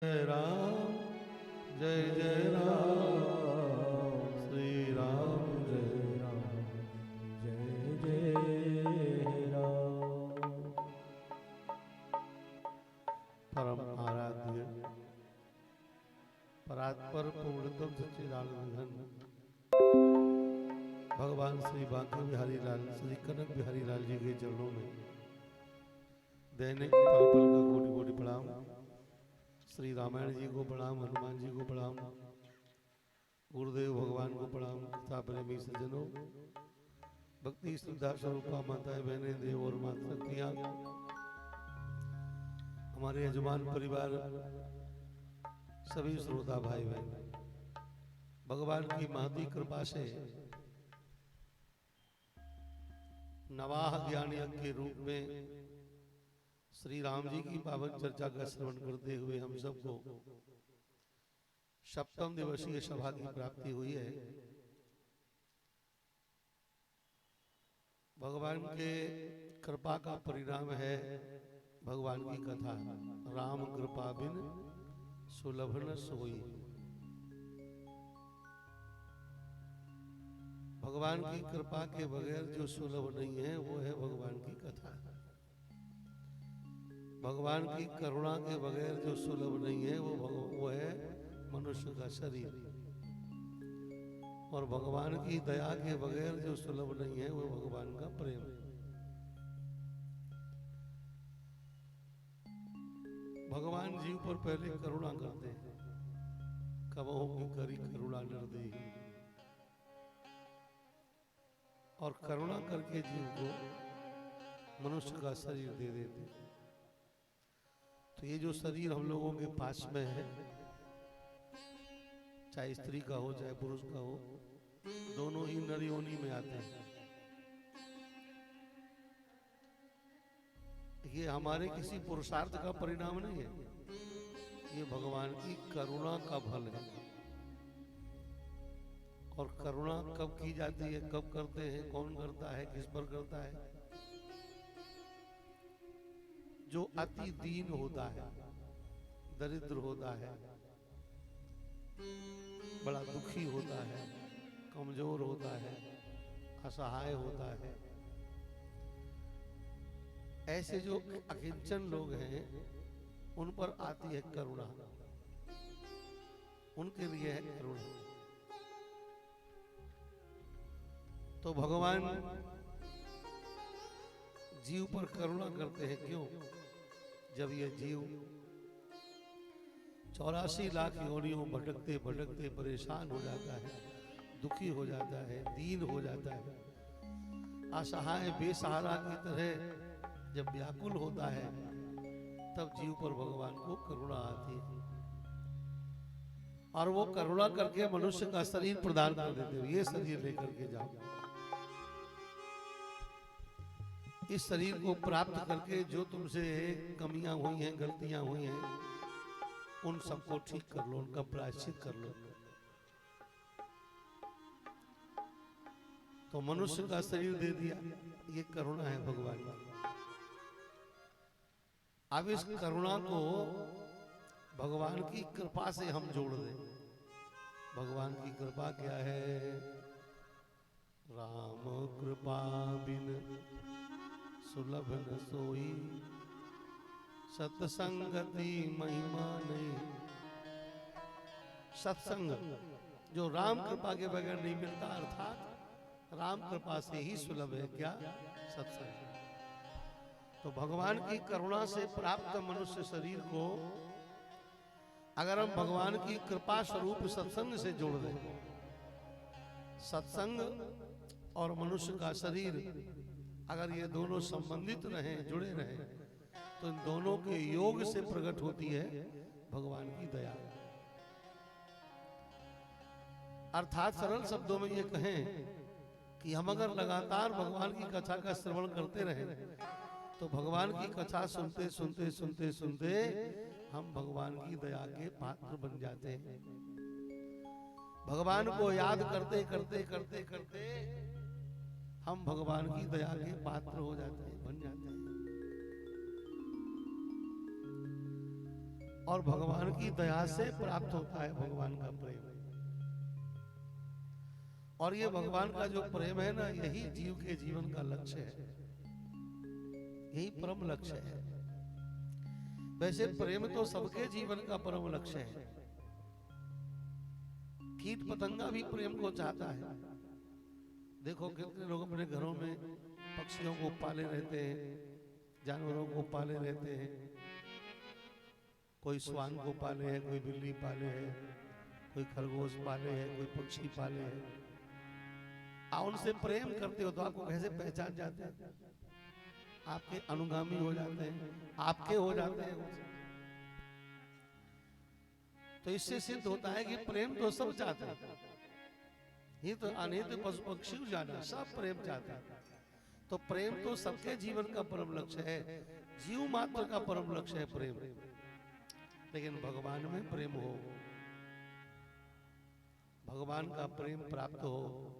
जय राम जय जय राम श्री राम जय राम जय जय राम। परम आराध्य परात्पर पूर्णतम सच्चिदानंद भगवान श्री बांके बिहारी लाल श्री कनक बिहारी लाल जी के चरणों में दैनिक पल पल का कोटि कोटि प्रणाम। श्री रामायण जी को प्रणाम, हनुमान जी को प्रणाम, गुरुदेव भगवान को प्रणाम तथा प्रेमी सज्जनों, भक्ति श्रद्धा स्वरूपा माताएं बहनें देव और माता शक्तियां, हमारे यजमान परिवार, सभी श्रोता भाई बहन, भगवान की महती कृपा से नवाह ज्ञान यज्ञ के रूप में श्री राम जी की पावन चर्चा का श्रवण करते हुए हम सबको सप्तम दिवसीय सभा की प्राप्ति हुई है। भगवान के कृपा का परिणाम है भगवान की कथा। राम कृपा बिन सुलभ न सोई। भगवान की कृपा के बगैर जो सुलभ नहीं है वो है भगवान की कथा। भगवान की करुणा के बगैर जो सुलभ नहीं है वो है मनुष्य का शरीर, और भगवान की दया के बगैर जो सुलभ नहीं है वो भगवान का प्रेम। भगवान जीव पर पहले करुणा करते हैं, कबहू की करी करुणा निर्दयी, और करुणा करके जीव को मनुष्य का शरीर दे देते हैं। तो ये जो शरीर हम लोगों के पास में है, चाहे स्त्री का हो चाहे पुरुष का हो, दोनों ही नर योनि में आते हैं। ये हमारे किसी पुरुषार्थ का परिणाम नहीं है, ये भगवान की करुणा का फल है। और करुणा कब की जाती है, कब करते हैं, कौन करता है, किस पर करता है? जो अति दीन होता है, दरिद्र होता है, बड़ा दुखी होता है, कमजोर होता है, असहाय होता है, ऐसे जो अकिंचन लोग हैं उन पर आती है करुणा, उनके लिए है करुणा। तो भगवान जीव पर करुणा करते हैं। क्यों? जब ये जीव 84 लाख योनियों भटकते भटकते परेशान हो जाता है, दुखी हो जाता है, दीन हो जाता है, असहाय बेसहारा की तरह जब व्याकुल होता है, तब जीव पर भगवान को करुणा आती है, और वो करुणा करके मनुष्य का शरीर प्रदान कर देते हो। ये शरीर लेकर के जाओ, इस शरीर को प्राप्त करके जो तुमसे कमियां हुई हैं, गलतियां हुई हैं, उन सबको ठीक कर लो, उनका प्रायश्चित कर लो। तो मनुष्य का शरीर दे दिया, ये करुणा है भगवान की। अब इस करुणा को भगवान की कृपा से हम जोड़ दें। भगवान की कृपा क्या है? राम कृपा बिन सुलभ न सोई, सत्संगति महिमा नहीं। सत्संग जो राम कृपा के बगैर नहीं मिलता, अर्थात राम कृपा से ही सुलभ है क्या? सत्संग। तो भगवान की करुणा से प्राप्त मनुष्य शरीर को अगर हम भगवान की कृपा स्वरूप सत्संग से जोड़ दें, सत्संग और मनुष्य का शरीर अगर ये दोनों संबंधित रहें, जुड़े रहें, तो इन दोनों के योग से प्रकट होती है भगवान की दया। अर्थात सरल शब्दों में ये कहें कि हम अगर लगातार भगवान की कथा का श्रवण करते रहें, तो भगवान की कथा सुनते सुनते सुनते सुनते हम भगवान की दया के पात्र बन जाते हैं। भगवान को याद करते करते करते करते हम भगवान की दया के पात्र हो जाते हैं, बन जाते हैं। और भगवान की दया से प्राप्त होता है भगवान का प्रेम। और ये भगवान का जो प्रेम है ना, यही जीव के जीवन का लक्ष्य है, यही परम लक्ष्य है। वैसे प्रेम तो सबके जीवन का परम लक्ष्य है। कीट पतंगा भी प्रेम को चाहता है। देखो कितने लोग अपने घरों में पक्षियों को पाले रहते हैं, जानवरों को पाले रहते हैं। कोई श्वान को पाले है, कोई बिल्ली पाले है, कोई खरगोश पाले है, कोई पक्षी पाले है। आप उनसे प्रेम करते हो तो आपको कैसे पहचान जाते हैं? आपके अनुगामी हो जाते हैं, आपके हो जाते हैं। तो इससे सिद्ध होता है कि प्रेम तो सब चाहते हैं। ये तो अनेक पशु पक्षी जाना सब प्रेम चाहते हैं। तो प्रेम तो सबके जीवन का परम लक्ष्य है, जीव मात्र का परम लक्ष्य है प्रेम। लेकिन भगवान में प्रेम हो, भगवान का प्रेम प्राप्त हो,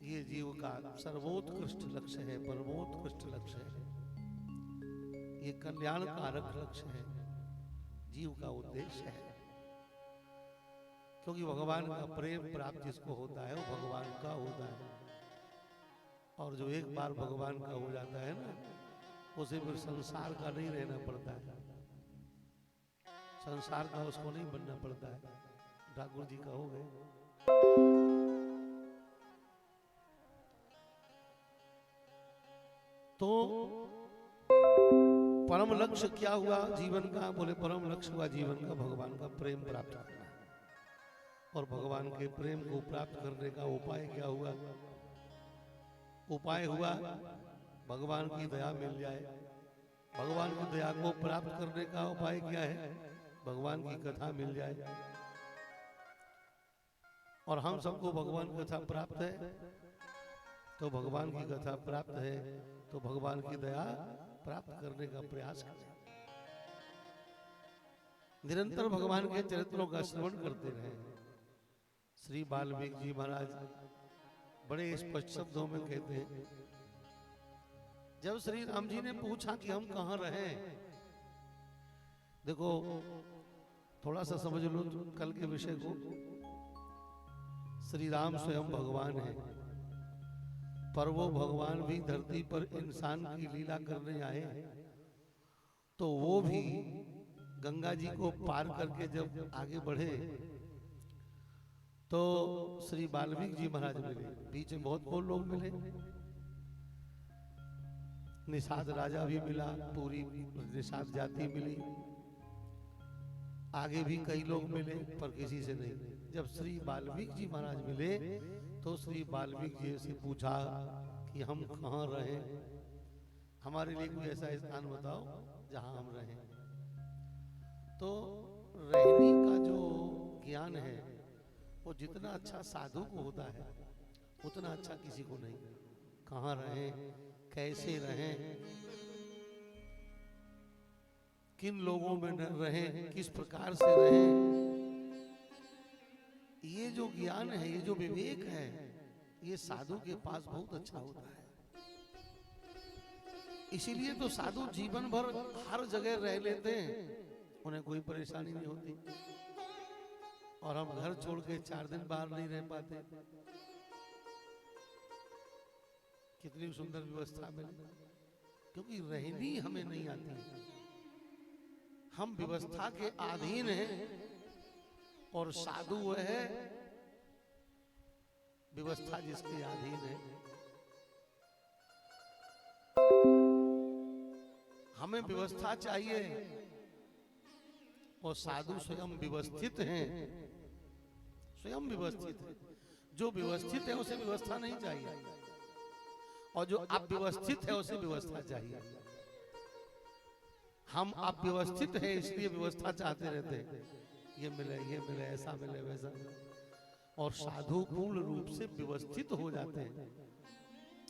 ये जीव का सर्वोत्कृष्ट लक्ष्य है, परमोत्कृष्ट लक्ष्य है। ये कल्याणकारक लक्ष्य है, जीव का उद्देश्य है। क्योंकि भगवान का प्रेम प्राप्त जिसको होता है वो भगवान का होता है। और जो एक बार भगवान का हो जाता है ना, उसे फिर संसार का नहीं रहना पड़ता है, संसार का उसको नहीं बनना पड़ता है। ठाकुर जी कहोगे तो परम लक्ष्य क्या हुआ जीवन का? बोले परम लक्ष्य हुआ जीवन का भगवान का प्रेम प्राप्त करना। और भगवान के प्रेम को प्राप्त करने का उपाय क्या हुआ? उपाय हुआ भगवान की दया मिल जाए। भगवान की दया को प्राप्त करने का उपाय क्या है? भगवान की कथा मिल जाए। और हम सबको भगवान कथा प्राप्त है, तो भगवान की कथा प्राप्त है तो भगवान की दया प्राप्त करने का प्रयास करें। निरंतर भगवान के चरित्रों का श्रवण करते रहे। श्री वाल्मीकि जी महाराज बड़े स्पष्ट शब्दों में कहते हैं, जब श्री राम जी ने पूछा कि हम कहाँ रहें, देखो थोड़ा सा समझ लो कल के विषय को। श्री राम स्वयं भगवान है, पर वो भगवान भी धरती पर इंसान की लीला करने आए। तो वो भी गंगा जी को पार करके जब आगे बढ़े तो श्री वाल्मीकि जी महाराज मिले। बीच में बहुत लोग मिले, निषाद राजा भी मिला, पूरी निषाद जाति मिली, आगे भी कई लोग मिले, पर किसी से नहीं। जब श्री वाल्मीकि जी महाराज मिले तो श्री वाल्मीकि जी से पूछा कि हम कहाँ रहें, हमारे लिए कोई ऐसा स्थान बताओ जहां हम रहें। तो रहने का जो ज्ञान है वो जितना अच्छा साधु को होता है उतना अच्छा किसी को नहीं। कहाँ रहें, कैसे रहें, किन लोगों में न रहें, किस प्रकार से रहें, ये जो ज्ञान है, ये जो विवेक है, ये साधु के पास बहुत अच्छा होता है। इसीलिए तो साधु जीवन भर हर जगह रह लेते हैं, उन्हें कोई परेशानी नहीं होती। और हम घर छोड़ के 4 दिन बाहर नहीं रह पाते। कितनी सुंदर व्यवस्था मिली, क्योंकि रहनी हमें नहीं आती। हम व्यवस्था के अधीन हैं और साधु वह है व्यवस्था जिसके अधीन है। हमें व्यवस्था चाहिए और साधु स्वयं व्यवस्थित हैं, स्वयं व्यवस्थित है। जो व्यवस्थित है उसे व्यवस्था नहीं चाहिए, और जो अव्यवस्थित है उसे व्यवस्था चाहिए। हम अव्यवस्थित हैं इसलिए व्यवस्था चाहते रहते हैं, ये मिले, ऐसा मिले, वैसा मिले। और साधु पूर्ण रूप से व्यवस्थित हो जाते हैं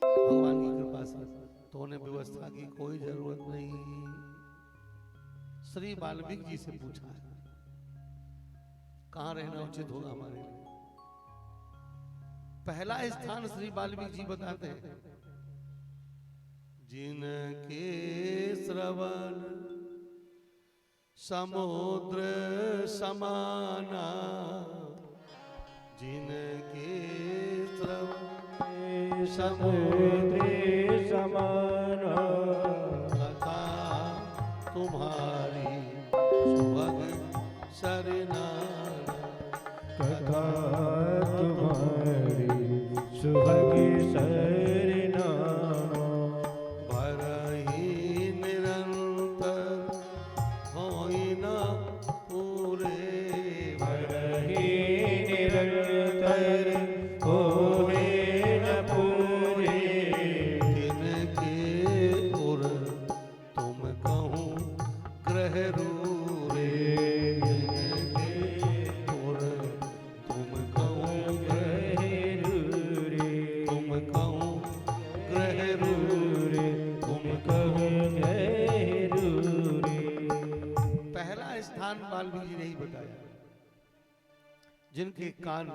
भगवान की कृपा से, तो उन्हें व्यवस्था की कोई जरूरत नहीं। श्री वाल्मीकि जी से पूछा है कहां रहना उचित होगा हमारे लिए। पहला स्थान श्री वाल्मीकि जी बताते हैं, जिनके श्रवण समुद्र समाना जिनके स्रव समुद्र समाना कथा तुम्हारी सुभग सरनाना कथा तुम्हारी सुभग सरनामा भरहि निरंतर होई न पूरे भरहि निरंतर होए न पूरे तिनके उर तुम कहूँ ग्रह रूरे तिनके उर तुम कहूँ ग्रह रूरे तुम कहूँ ग्रह रूरे तुम कहो रूरे पहला स्थान वाल्मीकि जी ने ही बताया जिनके कान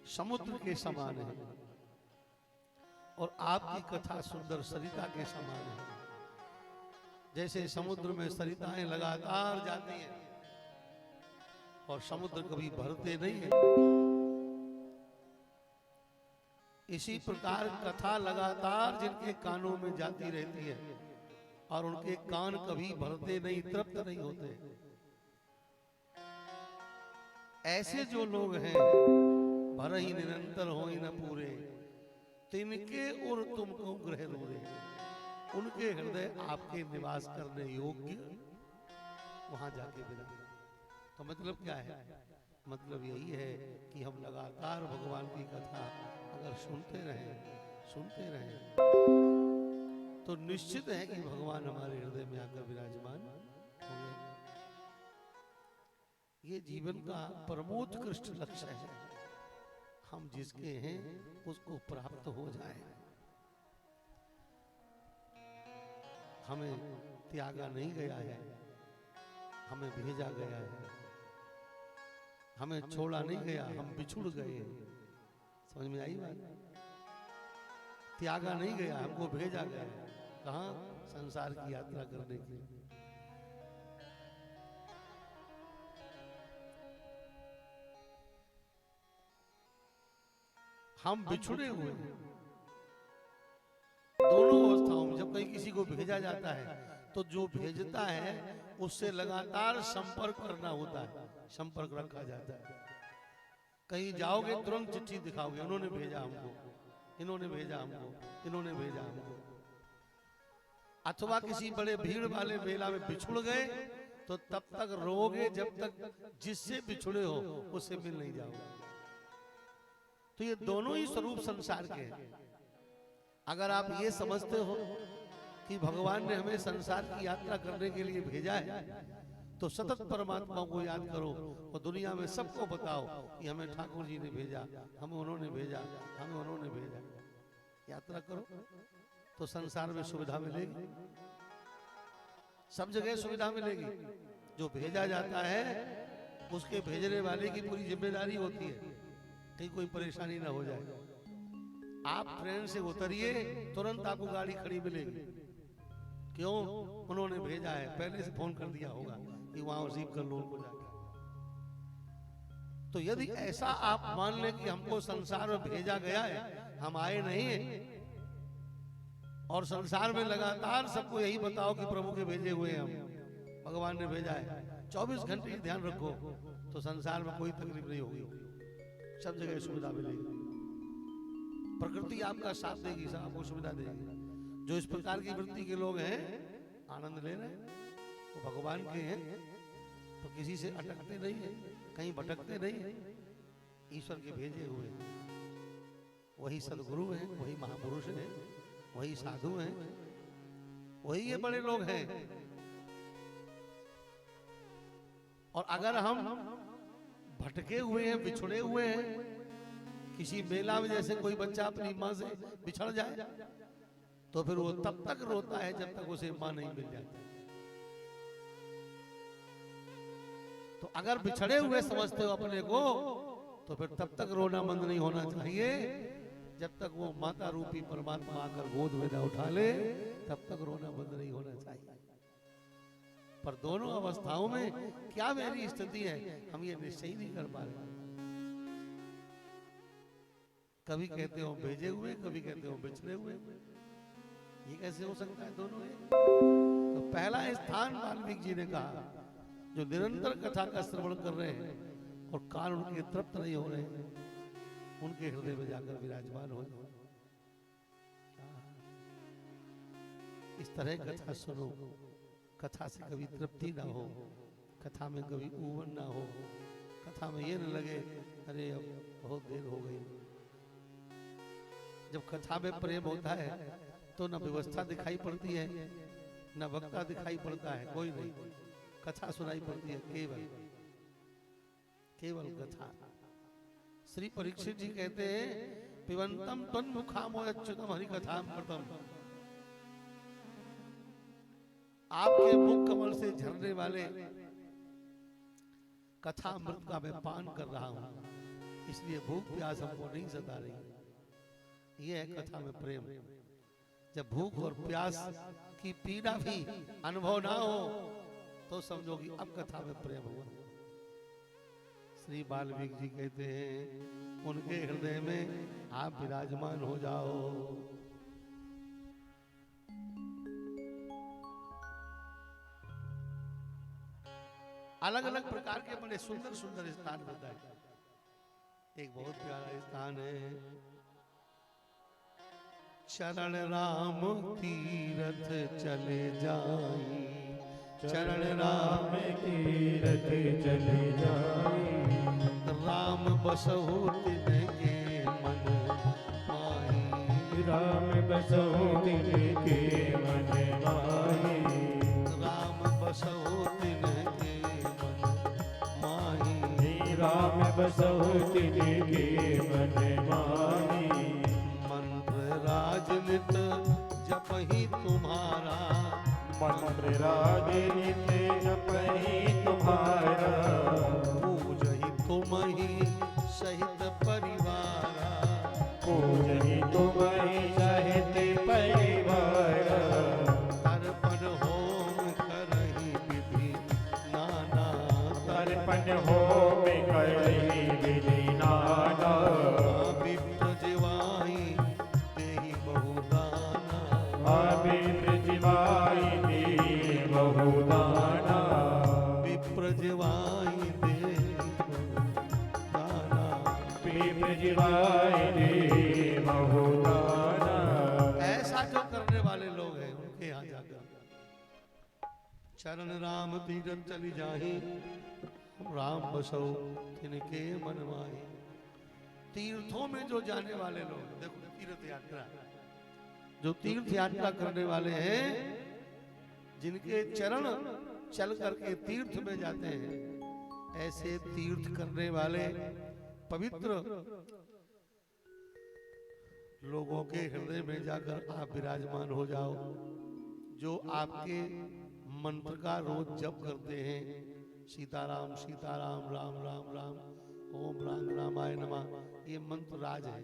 समुद्र के समान है और आपकी कथा सुंदर सरिता के समान है। जैसे समुद्र में सरिताएं लगातार जाती हैं और समुद्र कभी भरते नहीं है, इसी प्रकार कथा लगातार जिनके कानों में जाती रहती है और उनके कान कभी भरते नहीं, तृप्त नहीं होते। ऐसे जो लोग हैं भर ही निरंतर हो ही न पूरे तिनके उर तुमको ग्रह रूरे, उनके हृदय आपके निवास करने योग्य वहां जाके मिला। तो मतलब क्या है? मतलब यही है कि हम लगातार भगवान की कथा अगर सुनते रहें तो निश्चित है कि भगवान हमारे हृदय में आकर विराजमान होंगे। ये जीवन का परमोत्कृष्ट लक्ष्य है, हम जिसके हैं उसको प्राप्त हो जाए। हमें त्यागा नहीं गया है, हमें भेजा गया है। हमें छोड़ा नहीं गया, हम बिछुड़ गए। समझ में आई बात? त्यागा नहीं गया, हमको भेजा गया। कहाँ? संसार की यात्रा करने के लिए। हम बिछुड़े हुए हैं दोनों अवस्थाओं में। जब कहीं किसी को भेजा जाता है तो जो भेजता है उससे लगातार संपर्क करना होता है, संपर्क रखा जाता है। कहीं जाओगे तुरंत चिट्ठी दिखाओगे, उन्होंने भेजा हमको, इन्होंने भेजा हमको, इन्होंने भेजा हमको। अथवा किसी बड़े भीड़ वाले मेला में बिछुड़ गए तो तब तक रोगे जब तक जिससे बिछुड़े हो उससे मिल नहीं जाओगे। तो ये दोनों ही स्वरूप संसार के हैं। अगर आप ये समझते हो कि भगवान ने हमें संसार की यात्रा करने के लिए भेजा है तो सतत परमात्मा को याद करो और दुनिया में सबको बताओ कि हमें ठाकुर जी ने भेजा, हमें उन्होंने भेजा, हमें उन्होंने भेजा। यात्रा करो तो संसार में सुविधा मिलेगी, सब जगह सुविधा मिलेगी। जो भेजा जाता है उसके भेजने वाले की पूरी जिम्मेदारी होती है, कहीं कोई परेशानी ना हो जाए। आप ट्रेन से उतरिए तुरंत आपको गाड़ी खड़ी मिलेगी। क्यों? उन्होंने भेजा है, पहले से फोन कर दिया होगा कि वहां रिसीव कर लो उनको जाकर। तो यदि ऐसा आप मान लें कि हमको संसार में भेजा गया है, हम आए नहीं है, और संसार में लगातार सबको यही बताओ कि प्रभु के भेजे हुए हैं, हम भगवान ने भेजा है, 24 घंटे ध्यान रखो, तो संसार में कोई तकलीफ नहीं होगी, सब जगह सुविधा मिलेगी। प्रकृति आपका साथ देगी, सब आपको सुविधा देगी। जो इस प्रकार की वृत्ति के लोग हैं आनंद ले रहे हैं, वो भगवान के हैं, तो किसी से अटकते नहीं है, कहीं भटकते नहीं है, ईश्वर के भेजे हुए। वही सदगुरु हैं, वही महापुरुष हैं, वही साधु हैं, वही ये बड़े लोग हैं। और अगर हम भटके हुए हैं, बिछुड़े हुए हैं, किसी मेला में जैसे कोई बच्चा अपनी माँ से बिछड़ जाए तो फिर वो तब तक रोता है जब तक उसे माँ नहीं मिल जाती। तो अगर बिछड़े हुए समझते हो अपने को तो फिर तब तक रोना बंद नहीं होना चाहिए जब तक वो माता रूपी परमात्मा आकर गोद में ना उठा ले, तब तक रोना बंद नहीं होना चाहिए। पर दोनों अवस्थाओं में क्या मेरी स्थिति है हम ये निश्चय ही नहीं कर पा रहे। कभी कहते हो भेजे हुए, कभी कहते हो बिछड़े हुए, ये कैसे हो सकता है दोनों एक? तो पहला स्थान वाल्मीकि जी ने कहा, जो निरंतर कथा का श्रवण कर रहे हैं और कान उनके तृप्त नहीं हो रहे हैं, उनके हृदय में जाकर विराजमान हो जाओ। इस तरह कथा सुनो, कथा से कभी तृप्ति ना हो, कथा में कभी ऊवन ना हो, कथा में ये न लगे अरे अब बहुत देर हो गई। जब कथा में प्रेम होता है तो न व्यवस्था दिखाई पड़ती है, न वक्ता दिखाई पड़ता है, कोई नहीं, कथा सुनाई पड़ती है, केवल केवल कथा। श्री परीक्षित जी कहते हैं पिबंतम तन्मुखामो अच्युतम हरि कथाम कृतम, आपके मुख कमल से झरने वाले कथा अमृत का मैं पान कर रहा हूं, इसलिए भूख प्यास हमको नहीं सता रही। यह है कथा में प्रेम। जब भूख और प्यास की पीड़ा भी अनुभव ना हो तो समझो कि अब कथा में प्रेम हुआ। श्री वाल्मीकि जी कहते हैं उनके हृदय में आप विराजमान हो जाओ। अलग अलग प्रकार के बड़े सुंदर सुंदर स्थान बताए। एक बहुत प्यारा स्थान है, चरण राम तीरथ चले जाई, चरण राम तीरथ चले जाई, राम बसहु तिनके मन माही, राम बसहु तिनके मन माही, राम बसहु तिनके मन माही, राम बसहु तिनके मन माही। मंत्र राजनित जपहि तुम्हारा, मंत्र राजनित जपहि तुम्हारा, पूजहि तुमहि सहित परिवारा, पूजहि तुम्हि सहित परिवारा, तर्पण होम करहि विधि नाना, तर्पण होम करहि विधि नाना, विप्र जिवाहि देहि बहुदाना, विप्र जिवाहि देहि बहुदाना, विप्र जिवाहि देहि बहुदाना। विप्र जिवाहि देहि बहुदाना। ऐसा जो करने वाले लोग हैं उनके यहाँ जाकर चरण राम तीरथ चली जाहि, राम बसो तिनके मन माही। तीर्थों में जो जाने वाले लोग, देखो तीर्थ यात्रा, जो तीर्थ यात्रा करने वाले हैं, जिनके चरण चल करके तीर्थ में जाते हैं, ऐसे तीर्थ करने वाले पवित्र लोगों के हृदय में जाकर आप विराजमान हो जाओ। जो आपके मंत्र का रोज जप करते हैं, सीताराम सीताराम राम राम राम, ओम राम रामाय नमः, ये मंत्र राज है।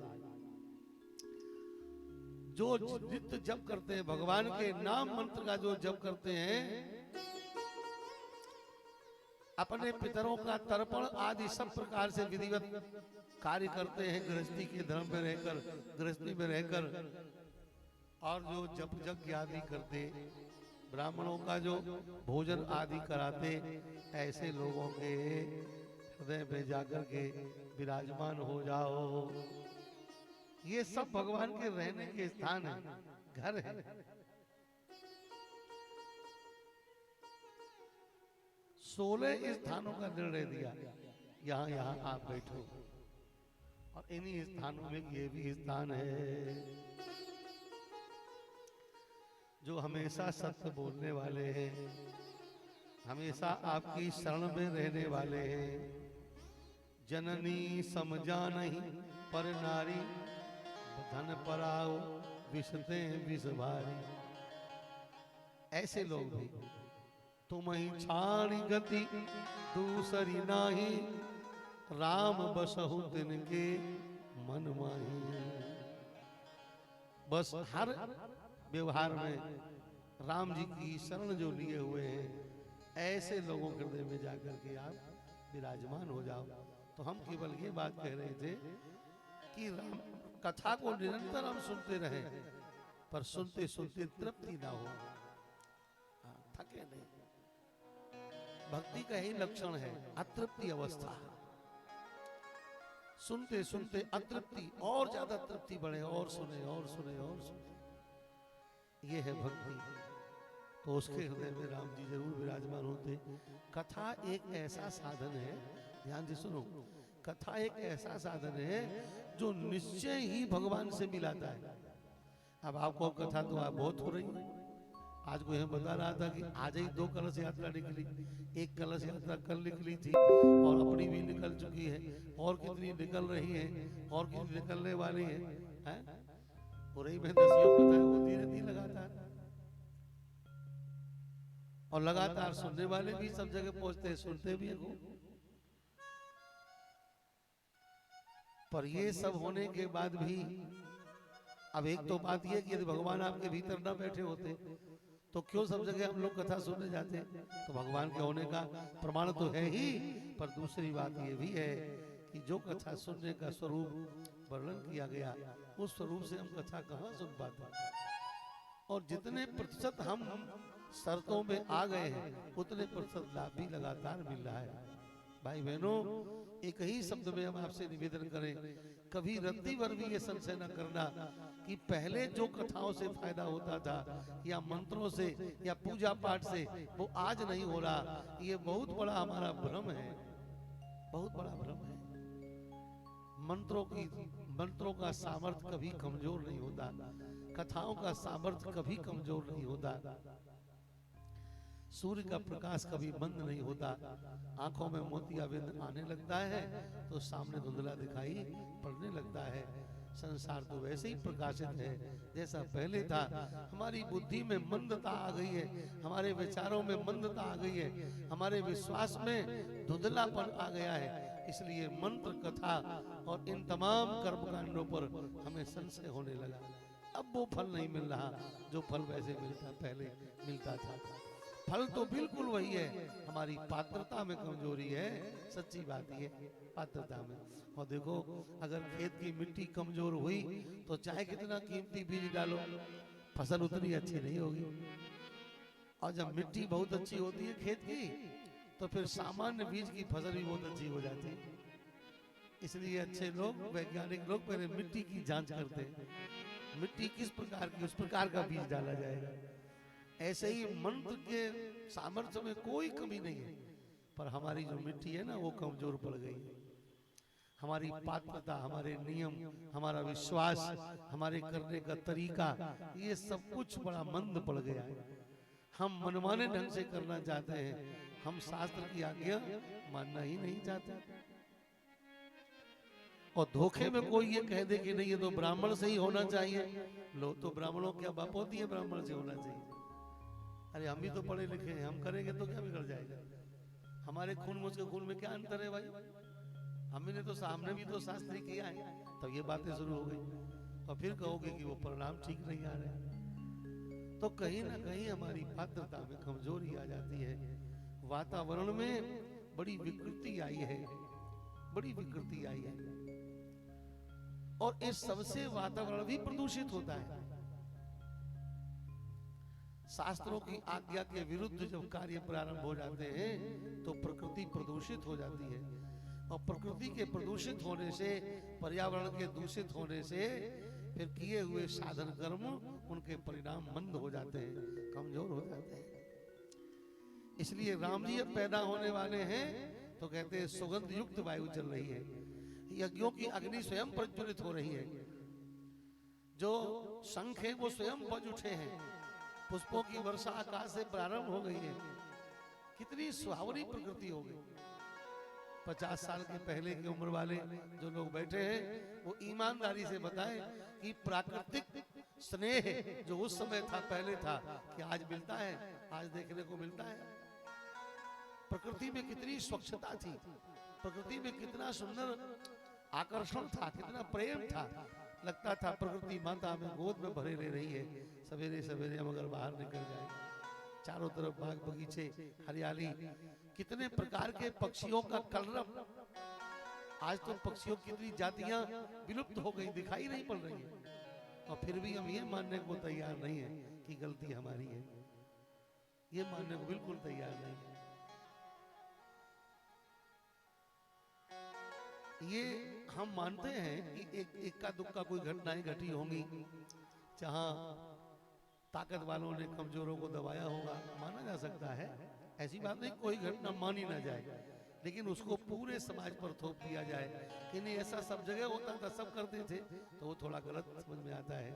जो नित्य जप करते हैं, भगवान के नाम मंत्र का जो जप करते हैं, अपने पितरों का तर्पण आदि सब प्रकार से विधिवत कार्य करते हैं, गृहस्थी के धर्म में रहकर, गृहस्थी में रहकर, और जो जप यज्ञ आदि करते, ब्राह्मणों का जो भोजन आदि कराते, ऐसे लोगों के हृदय में जाकर के विराजमान हो जाओ। ये सब भगवान के रहने के स्थान है, घर है। 16 स्थानों का निर्णय दिया, यहाँ यहाँ आप बैठो, और इन्हीं स्थानों में ये भी स्थान है। जो हमेशा सत्य बोलने वाले हैं, हमेशा आपकी शरण में रहने वाले हैं। जननी समझानहि पर नारी, धन पराओ विषते विष भारी। ऐसे लोग भी तुम्हि छाड़ी गति दूसरी नाही, राम बसहु तिनके मन माही। बस हर व्यवहार में राम जी की शरण जो लिए हुए हैं, ऐसे लोगों के हृदय में जाकर के आप विराजमान हो जाओ। तो हम केवल ये बात कह रहे थे कि राम कथा को निरंतर हम सुनते रहे, पर सुनते सुनते तृप्ति ना हो, थके नहीं। भक्ति का ही लक्षण है अतृप्ति अवस्था। सुनते सुनते अतृप्ति और ज्यादा तृप्ति बढ़े, और सुने और सुने और सुने, ये है भक्ति। तो उसके हृदय में राम जी जरूर विराजमान होते। कथा एक ऐसा साधन है, ध्यान से सुनो, कथा एक ऐसा साधन है जो निश्चय ही भगवान से मिलाता है। अब आपको कथा तो आप बहुत हो रही है। आज कोई हमें बता रहा था कि आज ही 2 कलश यात्रा निकली, 1 कलश यात्रा कल निकली थी और अपनी भी निकल चुकी है, और कितनी निकल रही है और कितनी निकलने वाली है। हो रही में 10 कथा होती रहती लगातार, और लगातार सुनने वाले भी सब जगह पहुंचते हैं, सुनते भी हैं। पर ये सब होने के बाद भी अब एक तो बात यह कि यदि भगवान आपके भीतर न बैठे होते तो क्यों सब जगह हम लोग कथा सुनने जाते? तो भगवान के होने का प्रमाण तो है ही, पर दूसरी बात ये भी है कि जो कथा सुनने का स्वरूप वर्णन किया गया, उस स्वरूप से हम कथा कहाँ सुन पाते? और जितने प्रतिशत हम शर्तों में आ गए हैं, उतने प्रतिशत लाभ भी लगातार मिल रहा है। भाई बहनों, एक ही शब्द में हम आपसे निवेदन करें, कभी रत्ती भर भी ये संशय न करना कि पहले जो कथाओं से फायदा होता था या मंत्रों से या पूजा पाठ से, वो आज नहीं हो रहा। ये बहुत बड़ा हमारा भ्रम है, बहुत बड़ा भ्रम है। मंत्रों का सामर्थ्य कभी कमजोर नहीं होता, कथाओं का सामर्थ्य कभी कमजोर नहीं होता, सूर्य का प्रकाश कभी बंद नहीं होता। आंखों में मोतियाबिंद आने लगता है तो सामने धुंधला दिखाई पड़ने लगता है। संसार तो वैसे ही प्रकाशित है जैसा पहले था। हमारी बुद्धि में मंदता आ गई है, हमारे विचारों में मंदता आ गई है, हमारे विश्वास में धुंधलापन आ गया है। इसलिए मंत्र, कथा और इन तमाम कर्मकांडों पर हमें संशय होने लगा। अब वो फल नहीं मिल रहा जो फल वैसे पहले मिलता था। फल तो बिल्कुल वही है, हमारी पात्रता में कमजोरी है। सच्ची बात ये पात्रता में। और देखो, अगर खेत की मिट्टी कमजोर हुई तो चाहे कितना कीमती बीज डालो, फसल उतनी अच्छी नहीं होगी। और जब मिट्टी बहुत अच्छी होती है खेत की, तो फिर सामान्य बीज की फसल भी बहुत अच्छी हो जाती है। इसलिए अच्छे लोग, वैज्ञानिक लोग पहले मिट्टी की जांच करते हैं, मिट्टी किस प्रकार की, उस प्रकार का बीज डाला जाएगा। ऐसे ही मंत्र के सामर्थ्य में कोई कमी नहीं है, पर हमारी जो मिट्टी है ना, वो कमजोर पड़ गई है। हमारी पात्रता, हमारे नियम, हमारा विश्वास, हमारे करने का तरीका, ये सब कुछ बड़ा मंद पड़ गया है। हम मनमाने ढंग से करना चाहते हैं, हम शास्त्र की आज्ञा मानना ही नहीं चाहते। और धोखे में कोई ये कह दे कि नहीं, ये तो ब्राह्मण से ही होना चाहिए। लो, तो ब्राह्मणों क्या बाप होती है ब्राह्मण से होना चाहिए? अरे हम भी तो पढ़े लिखे हैं, हम करेंगे तो क्या बिगड़ जाएगा? हमारे खून में उसके खून में क्या अंतर है भाई? हमने तो सामने भी तो शास्त्री किया है। तब ये बातें शुरू हो गई, और फिर कहोगे कि वो परिणाम ठीक नहीं आ रहे। तो कहीं ना कहीं हमारी पात्रता में कमजोरी आ जाती है। वातावरण में बड़ी विकृति आई है, बड़ी विकृति आई है, और इस सबसे वातावरण भी प्रदूषित होता है। शास्त्रों की आज्ञा के विरुद्ध जब कार्य प्रारंभ हो जाते हैं तो प्रकृति प्रदूषित हो जाती है, और प्रकृति के प्रदूषित होने से, पर्यावरण के दूषित होने से फिर किए हुए साधन कर्म, उनके परिणाम मंद हो जाते हैं, कमजोर हो जाते हैं। इसलिए राम जी अब पैदा होने वाले हैं तो कहते हैं सुगंध युक्त वायु चल रही है, यज्ञों की अग्नि स्वयं प्रज्वलित हो रही है, जो शंख है वो स्वयं बज उठे हैं, पुष्पों की वर्षा आकाश से प्रारंभ हो गई है। कितनी सुहावनी प्रकृति हो गई। 50 साल के पहले की उम्र वाले जो लोग बैठे हैं, वो ईमानदारी से बताएं कि प्राकृतिक स्नेह जो उस समय था, पहले था, कि आज मिलता है? आज देखने को मिलता है? प्रकृति में कितनी स्वच्छता थी, प्रकृति में कितना सुंदर आकर्षण था, कितना प्रेम था। लगता था प्रकृति माता हमें गोद में भरे ले रही है। सवेरे सवेरे हम अगर बाहर निकल जाए, चारों तरफ बाग बगीचे, हरियाली, कितने प्रकार के पक्षियों का कलरव। आज तो पक्षियों की कितनी जातियां विलुप्त हो गई, दिखाई नहीं पड़ रही है, और फिर भी हम ये मानने को तैयार नहीं है कि गलती हमारी है। ये मानने को बिल्कुल तैयार नहीं है। ये हम मानते हैं कि इक्का दुक्का कोई घटनाएं घटी होंगी जहां ताकत वालों ने कमजोरों को दबाया होगा, माना जा सकता है। ऐसी बात नहीं कोई घटना मानी ना जाए, लेकिन उसको पूरे समाज पर थोप दिया जाए कि नहीं ऐसा सब जगह होता था, सब करते थे, तो वो थोड़ा गलत समझ में आता है।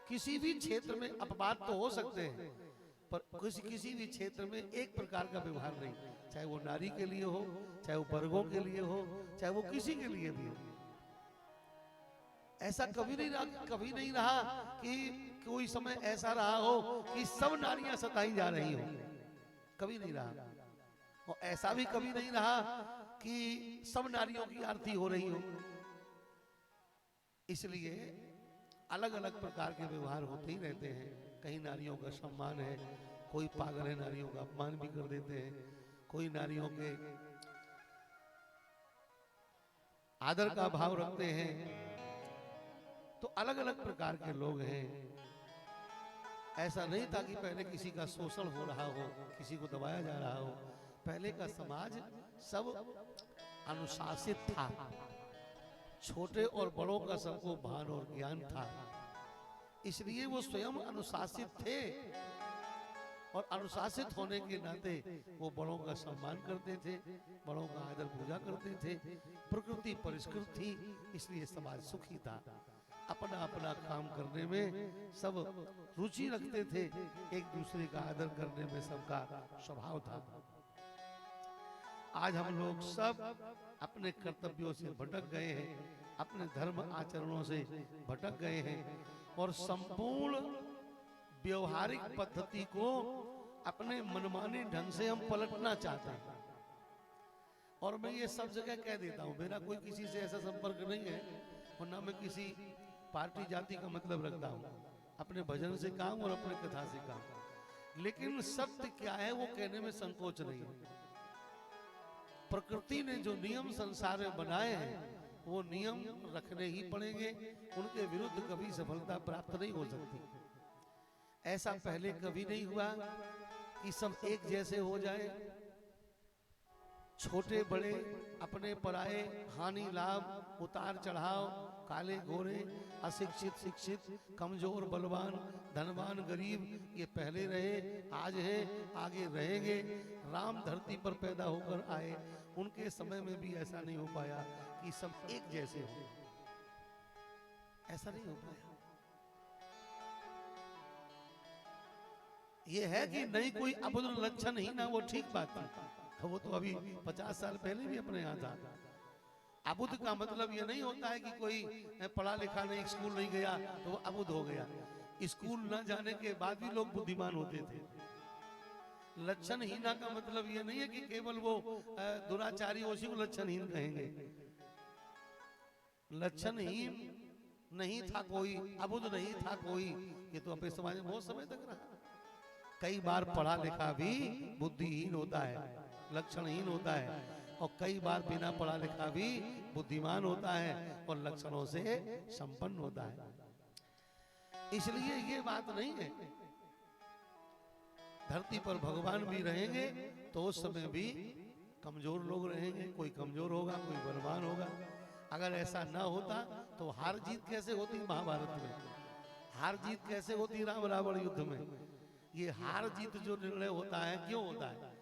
किसी भी क्षेत्र में अपवाद तो हो सकते हैं, पर किसी भी क्षेत्र में एक प्रकार का व्यवहार नहीं, चाहे वो नारी के लिए हो, चाहे वो वर्गों के लिए हो, चाहे वो किसी के लिए भी हो। ऐसा कभी नहीं रहा कि कोई समय ऐसा रहा हो कि सब नारियां सताई जा रही हो, कभी नहीं रहा। और ऐसा भी कभी नहीं रहा कि सब नारियों की आरती हो रही हो। इसलिए अलग अलग प्रकार के व्यवहार होते ही रहते हैं। कहीं नारियों का सम्मान है, कोई पागल है नारियों का अपमान भी कर देते हैं, कोई नारियों के आदर का भाव रखते हैं। तो अलग अलग प्रकार के लोग हैं। ऐसा नहीं था कि पहले किसी का शोषण हो रहा हो, किसी को दबाया जा रहा हो। पहले का समाज सब अनुशासित था, छोटे और बड़ों का सबको भान और ज्ञान था, इसलिए वो स्वयं अनुशासित थे। और अनुशासित होने के नाते वो बड़ों का सम्मान करते थे, बड़ों का आदर पूजा करते थे। प्रकृति परिष्कृत थी, इसलिए समाज सुखी था। अपना अपना काम करने में सब रुचि रखते थे, एक दूसरे का आदर करने में सबका स्वभाव था। आज हम लोग सब अपने कर्तव्यों से भटक गए हैं, अपने धर्म आचरणों से भटक गए हैं, और संपूर्ण व्यवहारिक पद्धति को अपने मनमाने ढंग से हम पलटना चाहते हैं। और मैं ये सब जगह कह देता हूँ, मेरा कोई किसी से ऐसा संपर्क नहीं है, और ना मैं किसी पार्टी जाति का मतलब रखता हूँ। अपने भजन से काम और अपने कथा से काम। लेकिन सत्य क्या है वो कहने में संकोच नहीं है। प्रकृति ने जो नियम संसार में बनाए हैं वो नियम रखने ही पड़ेंगे, उनके विरुद्ध कभी सफलता प्राप्त नहीं हो सकती। ऐसा पहले कभी नहीं हुआ कि सब एक जैसे हो जाए, छोटे बड़े, अपने पराए, हानि लाभ, उतार चढ़ाव, काले गोरे, अशिक्षित शिक्षित, कमजोर बलवान, धनवान गरीब, ये पहले रहे, आज है, आगे रहेंगे। राम धरती पर पैदा होकर आए, उनके समय में भी ऐसा नहीं हो पाया कि सब एक जैसे हो, ऐसा नहीं हो पाया। ये है कि नहीं कोई अबुद्ध लक्षण ही ना, वो ठीक बात थी, वो तो अभी 50 साल पहले भी अपने यहाँ था। अबुद्ध का मतलब ये नहीं होता है कि कोई पढ़ा लिखा नहीं, स्कूल नहीं गया तो वो अबुद्ध हो गया। स्कूल न जाने के बाद भी लोग बुद्धिमान होते थे। लक्षणहीना का मतलब ये नहीं है कि केवल वो दुराचारी उसी को लक्षणहीन कहेंगे। लक्षणहीन नहीं था कोई, अबुद्ध नहीं था कोई, ये तो अपने समाज में बहुत समय तक रहा। कई बार पढ़ा लिखा भी बुद्धिहीन होता है, लक्षणहीन होता है, और कई बार बिना पढ़ा लिखा भी बुद्धिमान होता है और लक्षणों से संपन्न होता है। इसलिए ये बात नहीं है। धरती पर भगवान भी रहेंगे तो उस समय भी कमजोर लोग रहेंगे, कोई कमजोर होगा, कोई बलवान होगा। अगर ऐसा ना होता तो हार जीत कैसे होती महाभारत में, हार जीत कैसे होती राम रावण युद्ध में। ये हार जीत जो निर्णय होता है क्यों होता है?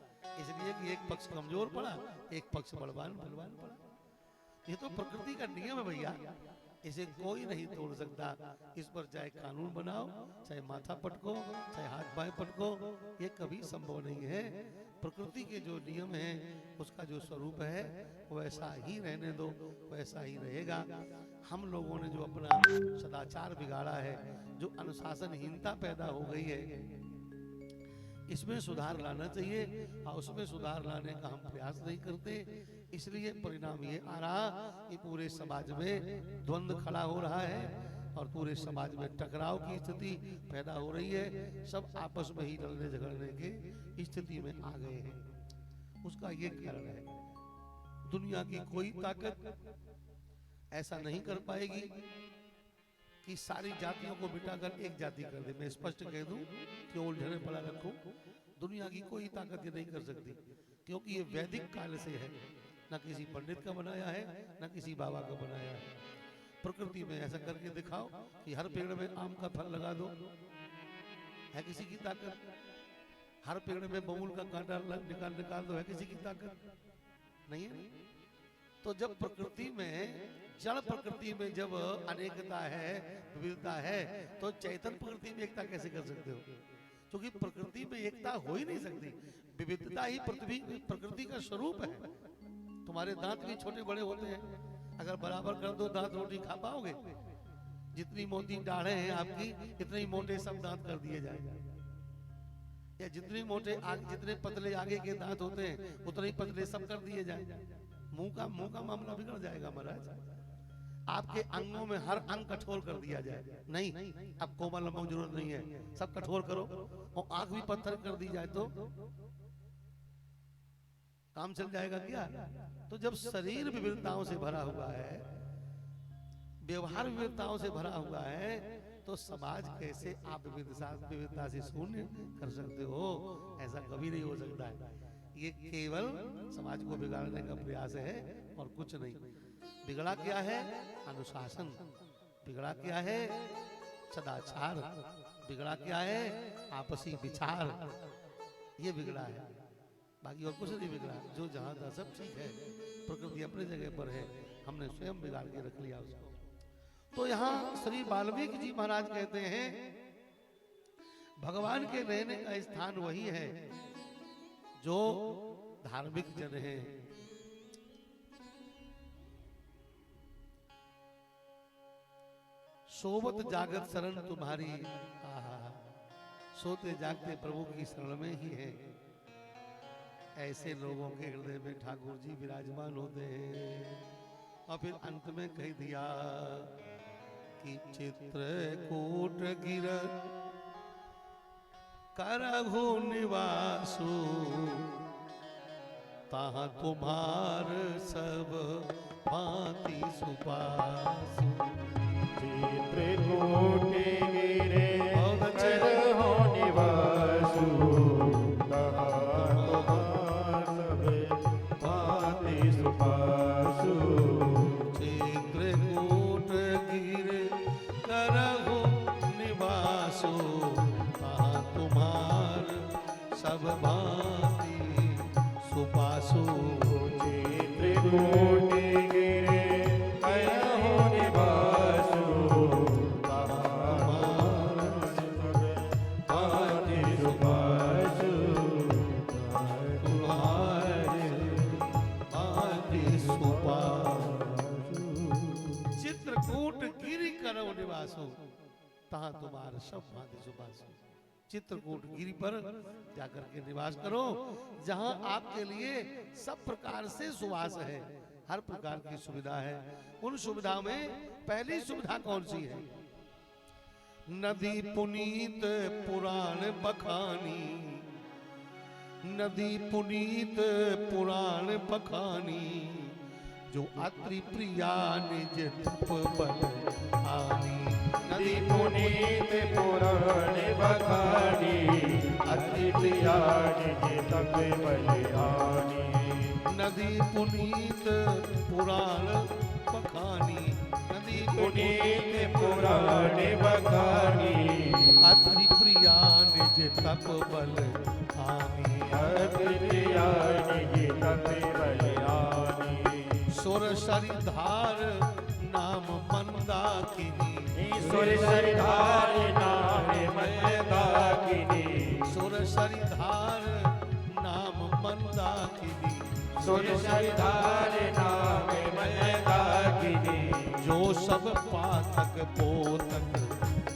इसलिए कि एक पक्ष कमजोर पड़ा, एक पक्ष बलवान पड़ा। ये तो प्रकृति का नियम है भैया, इसे कोई नहीं तोड़ सकता। इस पर चाहे कानून बनाओ, चाहे माथा पटको, चाहे हाथ पांव पटको, ये कभी संभव नहीं है। प्रकृति के जो नियम है, उसका जो स्वरूप है वैसा ही रहने दो, वैसा ही रहेगा। हम लोगों ने जो अपना सदाचार बिगाड़ा है, जो अनुशासनहीनता पैदा हो गई है, इसमें सुधार लाना चाहिए, और उसमें सुधार लाने का हम प्रयास नहीं करते। इसलिए परिणाम ये आ रहा कि पूरे समाज में द्वंद्व खड़ा हो रहा है। और पूरे समाज में टकराव की स्थिति पैदा हो रही है। सब आपस में ही लड़ने झगड़ने के स्थिति में आ गए हैं। उसका ये कारण है, दुनिया की कोई ताकत ऐसा नहीं कर पाएगी कि सारी जातियों को मिटाकर एक जाति कर दे। मैं स्पष्ट कह दूं कि उलझने पड़ा रखूं, दुनिया की कोई ताकत ये नहीं कर सकती, क्योंकि ये वैदिक काल से है। ना किसी पंडित का बनाया है, ना किसी बाबा का बनाया है। प्रकृति में ऐसा करके दिखाओ कि हर पेड़ में आम का फल लगा दो, है किसी की ताकत? हर पेड़ में बबूल का कांटा निकाल दो, है किसी की ताकत? नहीं है। तो जब प्रकृति में, जड़ प्रकृति में जब अनेकता है, विविधता है, तो चैतन्य प्रकृति में एकता कैसे कर सकते हो? क्योंकि प्रकृति में एकता हो ही नहीं सकती। विविधता ही प्रकृति का स्वरूप है। तुम्हारे दांत भी छोटे बड़े होते हैं, अगर बराबर कर दो दांत रोटी खा पाओगे? जितनी मोटी दाढ़ें हैं आपकी, इतने मोटे सब दांत कर दिए जाए, या जितने मोटे जितने पतले आगे के दांत होते हैं उतने ही पतले सब कर दिए जाए। मुंह का मामला बिगड़ जाएगा महाराज। आपके अंगों में हर अंग कठोर कर दिया जाए, नहीं अब कोमल लंबों जरूरत नहीं है, सब कठोर करो। और आंख भी पत्थर कर दी जाए तो काम चल जाएगा क्या? तो जब शरीर विविधताओं से भरा हुआ है, व्यवहार विविधताओं से भरा हुआ है, तो समाज कैसे आप विविधता से शून्य कर सकते हो? ऐसा कभी नहीं हो सकता है। ये केवल समाज को बिगाड़ने का प्रयास है और कुछ नहीं। बिगड़ा क्या है? अनुशासन। बिगड़ा क्या है? सदाचार। बिगड़ा क्या है? आपसी विचार। ये बिगड़ा है, बाकी और कुछ नहीं बिगड़ा। जो जहां था सब ठीक है, प्रकृति अपनी जगह पर है, हमने स्वयं बिगाड़ के रख लिया उसको। तो यहाँ श्री वाल्मीकि जी महाराज कहते हैं, भगवान के रहने का स्थान वही है जो धार्मिक जन है। सोवत जागत शरण तुम्हारी, सोते जागते प्रभु की शरण में ही है। ऐसे लोगों के हृदय में ठाकुर जी विराजमान होते हैं। और फिर अंत में कह दिया कि चित्रकूट गिर करहु निवासु, ताहा तुम्हार सब भांति सुपासु। चित्रकूट गिरे करहु निवासु, ताहा तुम्हार सब भांति सुपासु। चित्रकूट गिर करहु निवासु, ताहा तुम्हार सब भांति सुपासु। चित्रकूट गिरे करहु निवासु, ताहा तुम्हार सब भांति सुपासु। चित्रकूट गिरि करहु निवासु, तहाँ तुम्हार सब भांति सुपासु। चित्रकूट गिरि पर जाकर के निवास करो, जहाँ आपके लिए सब प्रकार से सुवास है, हर प्रकार की सुविधा है। उन सुविधा में पहली सुविधा कौन सी है? नदी पुनीत पुराण बखानी, नदी पुनीत पुराण बखानी, जो अत्रि प्रिया निज तप बल आनी। नदी पुनीत पुराण बखानी, अति प्रिया निज तप बल आनी। नदी पुनीत पुराण बखानी, नदी पुनीत पुराण बखानी, अत्रि प्रिया निज तप बल आनी। अति प्रिया निज तप बल आनी। सुर सरिधार नाम मंदाकिनी, सुर सरिधार नाम मंदाकिनी। सुर सरिधार नाम मंदाकिनी, सुर सरिधार नाम मंदाकिनी। जो सब पातक पोतक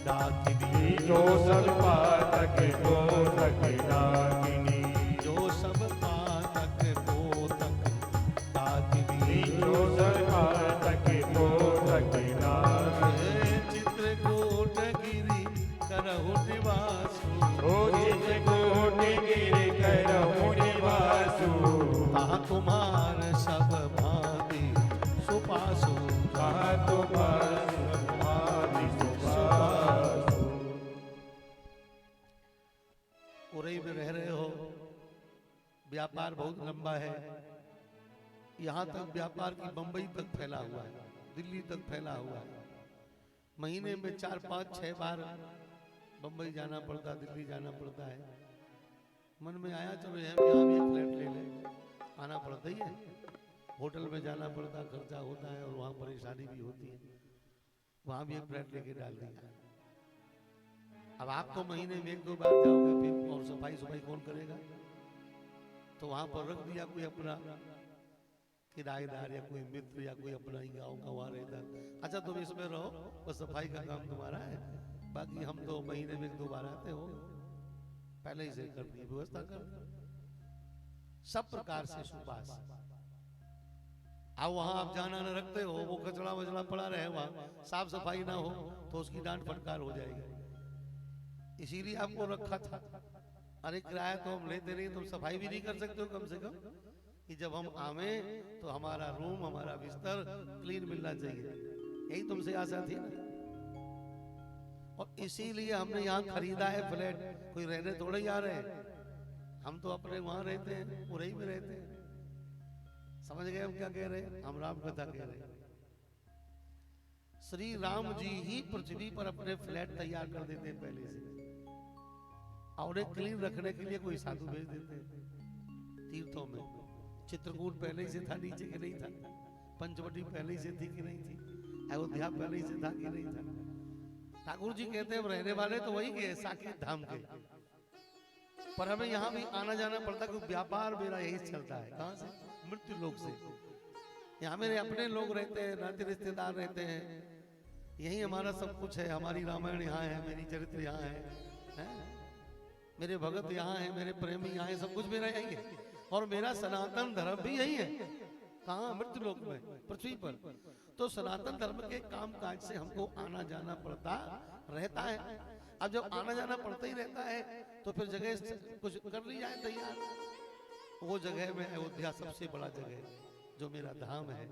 डाकिनी, जो सब पातक पोतक डाकिनी। जो सब पातक पोतक डाकिनी। जो सब पातक पोतक डाकिनी। चित्र व्यापार बहुत लंबा है। यहाँ तक व्यापार की बंबई तक फैला हुआ है, दिल्ली तक फैला हुआ है। महीने में 4, 5, 6 बार बंबई जाना पड़ता, दिल्ली जाना पड़ता है। मन में आया चलो यहाँ भी एक फ्लैट ले लें, आना पड़ता ही है। होटल में जाना पड़ता, खर्चा होता है और वहाँ परेशानी भी होती है। वहाँ भी एक फ्लैट लेके डाल दिया। अब आप तो महीने में 1-2 बार जाओगे, फिर और सफाई कौन करेगा? तो वहाँ पर रख दिया कोई अपना किराएदार या कोई मित्र या कोई अपना ही गाँव का वहाँ रहता। अच्छा तुम इसमें रहो, बस सफाई का काम तुम्हारा है, बाकी हम तो महीने में 1-2 बार आते हो, पहले ही से कर दी व्यवस्था कर। सब प्रकार से सुपास। अब वहां आप जाना न रखते हो, वो कचरा वचड़ा पड़ा रहे, वहां साफ सफाई ना हो तो उसकी डांट फटकार हो जाएगी। इसीलिए आपको रखा था। अरे किराया तो हम लेते नहीं, तुम सफाई भी नहीं कर सकते हो कम से कम, कि जब हम आवे तो हमारा रूम, हमारा बिस्तर क्लीन मिलना चाहिए। यही तुमसे आशा थी ना। और इसीलिए हमने यहाँ खरीदा है फ्लैट, कोई रहने थोड़े ही आ रहे हैं। हम तो अपने वहां रहते हैं, उरई में रहते हैं। समझ गए हम क्या कह रहे हैं? हम राम कथा कह रहे हैं। श्री राम जी ही पृथ्वी पर अपने फ्लैट तैयार कर देते हैं पहले से, और एक क्लीन रखने के लिए कोई साधु भेज देते हैं तीर्थों में। चित्रकूट पहले ही से था नीचे कि नहीं था? पंचवटी पहले ही से थी कि नहीं थी? अयोध्या पहले ही से था कि नहीं था? ठाकुर जी कहते हैं रहने वाले तो वही के साकेत धाम के, पर हमें यहाँ भी आना जाना पड़ता, क्योंकि व्यापार मेरा यही चलता है। कहाँ से? मृत्यु लोक से। यहाँ मेरे अपने लोग रहते हैं, नाते रिश्तेदार रहते हैं, यही हमारा सब कुछ है। हमारी रामायण यहाँ है, मेरी चरित्र यहाँ है, मेरे भगत यहाँ है, मेरे प्रेमी यहाँ है, सब कुछ मेरा यही है। और मेरा सनातन धर्म भी यही है। कहाँ? मृत्यु लोक में, पृथ्वी पर। तो सनातन धर्म के काम काज से हमको आना जाना पड़ता रहता है। अब जब आना जाना पड़ता ही रहता है तो फिर जगह कुछ कर ली जाए तैयार। वो जगह में अयोध्या सबसे बड़ा जगह जो मेरा धाम है।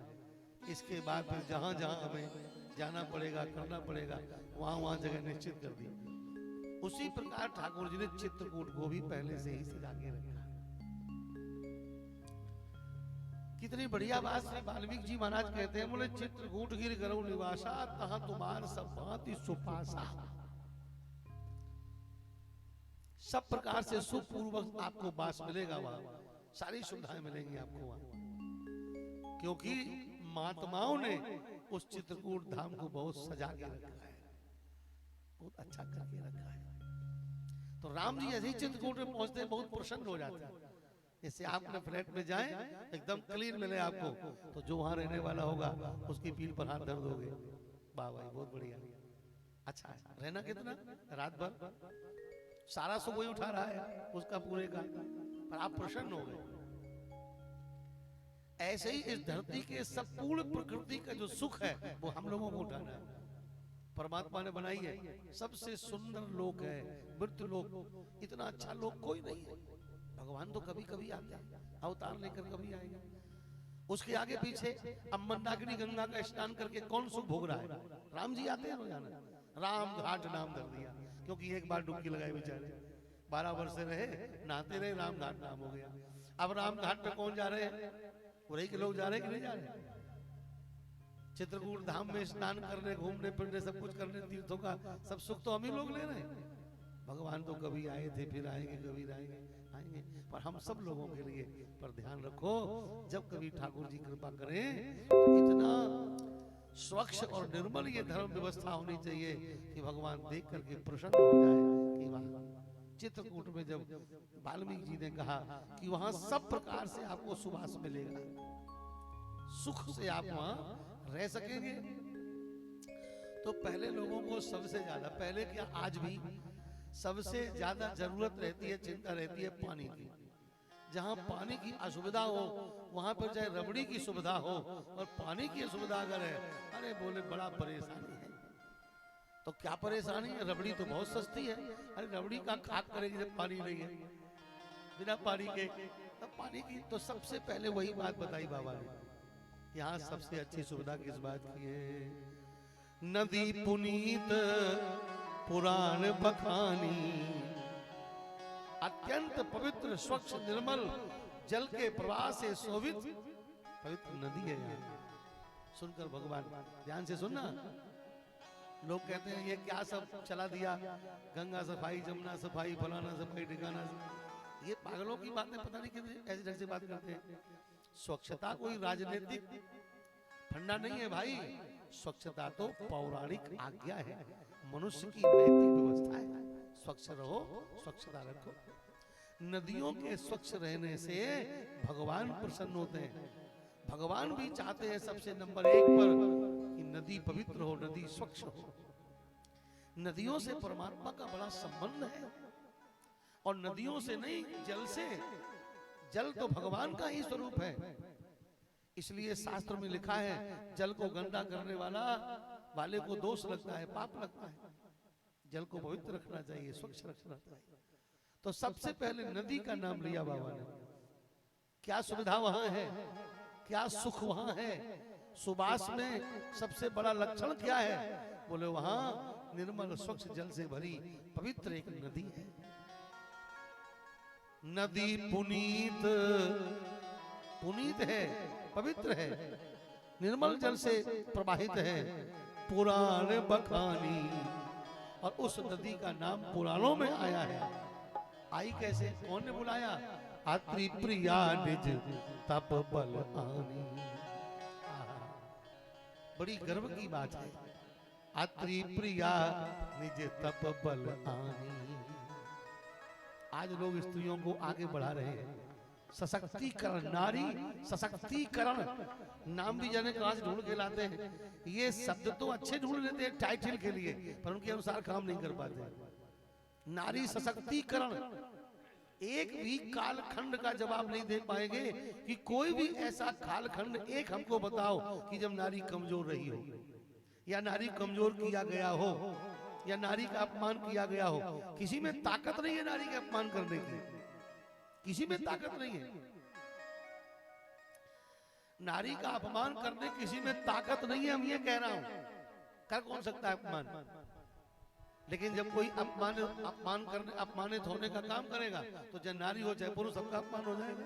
इसके बाद फिर जहाँ जहाँ हमें जाना पड़ेगा, करना पड़ेगा, वहाँ वहाँ जगह निश्चित कर दी। उसी प्रकार ठाकुर जी ने चित्रकूट को भी पहले से ही सजा के रखा। कितनी बढ़िया बात श्री वाल्मीकि जी महाराज कहते हैं, बोले चित्रकूट गिर करो निवासा, तहाँ तुम्हार सब भांति सुपासा। सब प्रकार से सुखपूर्वक आपको वास मिलेगा वहां, सारी सुविधाएं मिलेंगी आपको वहां, क्योंकि महात्माओं ने उस चित्रकूट धाम को बहुत सजा के रखा है, बहुत अच्छा करके रखा है। तो राम जी ऐसे ही चित्रकूट में पहुंचते हैं, बहुत प्रसन्न हो जाते हैं। जैसे आप अपने फ्लैट में जाएं, एकदम क्लीन मिले आपको, तो जो वहां रहने वाला होगा उसकी पीठ पर हाथ धर दोगे, वाह भाई बहुत बढ़िया, अच्छा है। रहना कितना? रात भर सारा सुबह ही उठा रहा है उसका पूरे का, पर आप प्रसन्न हो गए। ऐसे ही इस धरती के सब पूर्ण प्रकृति का जो सुख है वो हम लोगों को उठाना है। परमात्मा ने बनाई है, सबसे सुंदर लोक है मृत्यु लोक। इतना अच्छा लोक कोई नहीं है। भगवान तो कभी कभी आते हैं, अवतार लेकर कभी आएंगे। उसके आगे पीछे अब मंदाकिनी गंगा का स्नान करके कौन सुख भोग रहा है? राम जी आते हैं रोजाना। राम घाट नाम धर दिया, क्योंकि एक बार डुबकी लगाई बेचारे, 12 वर्ष से रहे, नहाते रहे, राम घाट नाम हो गया। अब राम घाट पे कौन जा रहे हैं? वही के लोग जा रहे हैं कि नहीं जा रहे? चित्रकूट धाम में स्नान करने, घूमने फिरने, सब कुछ करने, तीर्थों का सब सुख तो हम ही लोग ले रहे हैं। भगवान तो कभी आए थे, फिर आएंगे, कभी आएंगे, पर हम सब लोगों के लिए। पर ध्यान रखो, जब कभी ठाकुर जी कृपा करें तो इतना स्वच्छ और निर्मल ये धर्म व्यवस्था होनी चाहिए कि भगवान देख करके प्रसन्न हो जाए कि वाह। चित्रकूट में जब वाल्मीकि जी ने कहा कि वहां सब प्रकार से आपको सुवास मिलेगा, सुख से आप वहां रह सकेंगे, तो पहले लोगों को सबसे ज्यादा, पहले क्या आज भी सबसे ज्यादा जरूरत रहती है, चिंता रहती है पानी की। जहां पानी की असुविधा हो वहां पर चाहे रबड़ी की सुविधा हो, और पानी की सुविधा अगर है, अरे बोले बड़ा परेशानी है। तो क्या परेशानी है? रबड़ी तो बहुत सस्ती है, अरे रबड़ी का खाक करेगी जब पानी नहीं है, बिना पानी के। तब पानी की तो सबसे पहले वही बात बताई बाबा ने। यहाँ सबसे अच्छी सुविधा किस बात की है? नदी पुनीत पुराण बखानी, अत्यंत पवित्र स्वच्छ निर्मल जल के प्रवाह से शोभित पवित्र नदी है यहाँ। सुनकर भगवान ध्यान से सुनना। लोग कहते हैं ये क्या सब चला दिया, गंगा सफाई, जमुना सफाई, फलाना सफाई, ठिकाना सफाई। ये पागलों की बातें, पता नहीं कितने ऐसे ढंग से बात करते हैं। स्वच्छता कोई राजनीतिक फंडा नहीं है भाई, स्वच्छता तो पौराणिक आज्ञा है, मनुष्य की नैतिक व्यवस्था है। स्वच्छ रहो, स्वच्छता रखो। नदियों के स्वच्छ रहने से भगवान प्रसन्न होते हैं। भगवान भी चाहते हैं सबसे नंबर 1 पर कि नदी पवित्र हो, नदी स्वच्छ हो। नदियों से परमात्मा का बड़ा संबंध है, और नदियों से नहीं, जल से। जल तो भगवान का ही स्वरूप है। इसलिए शास्त्र में लिखा है जल को गंदा करने वाले को दोष लगता है, पाप लगता है। जल को पवित्र रखना चाहिए, स्वच्छ रखना चाहिए। तो सबसे पहले नदी का नाम लिया बाबा ने। क्या सुविधा वहां है, क्या सुख वहां है। सुबास में सबसे बड़ा लक्षण क्या है, बोले वहां निर्मल स्वच्छ जल से भरी पवित्र एक नदी है। नदी पुनीत, पुनीत है, पवित्र है, निर्मल जल से प्रवाहित है। पुराण बखानी, और उस नदी का नाम पुराणों में आया है। आई कैसे, कौन ने बुलाया? अत्रि प्रिया निज तप बल आनी। बड़ी गर्व की बात है, अत्रि प्रिया निज तप बल आनी। आज लोग स्त्रियों को आगे बढ़ा रहे हैं, सशक्तिकरण, नारी सशक्तिकरण नाम भी जाने कहां से ढूंढ के लाते हैं। ये शब्द तो अच्छे ढूंढ लेते हैं टाइटल के लिए, पर उनके अनुसार काम नहीं कर पाते। नारी सशक्तिकरण, एक भी कालखंड का जवाब नहीं दे पाएंगे कि कोई भी ऐसा कालखंड एक हमको बताओ कि जब नारी कमजोर रही हो, या नारी कमजोर किया गया हो, या नारी का अपमान किया गया हो। किसी में ताकत नहीं है नारी के अपमान करने की, किसी में ताकत नहीं है। नारी का अपमान करने किसी में ताकत नहीं है, हम ये कह रहा हूं। कर कौन सकता है अपमान? लेकिन जब कोई अपमानित होने का काम करेगा तो चाहे नारी हो चाहे पुरुष, सबका अपमान हो जाएगा।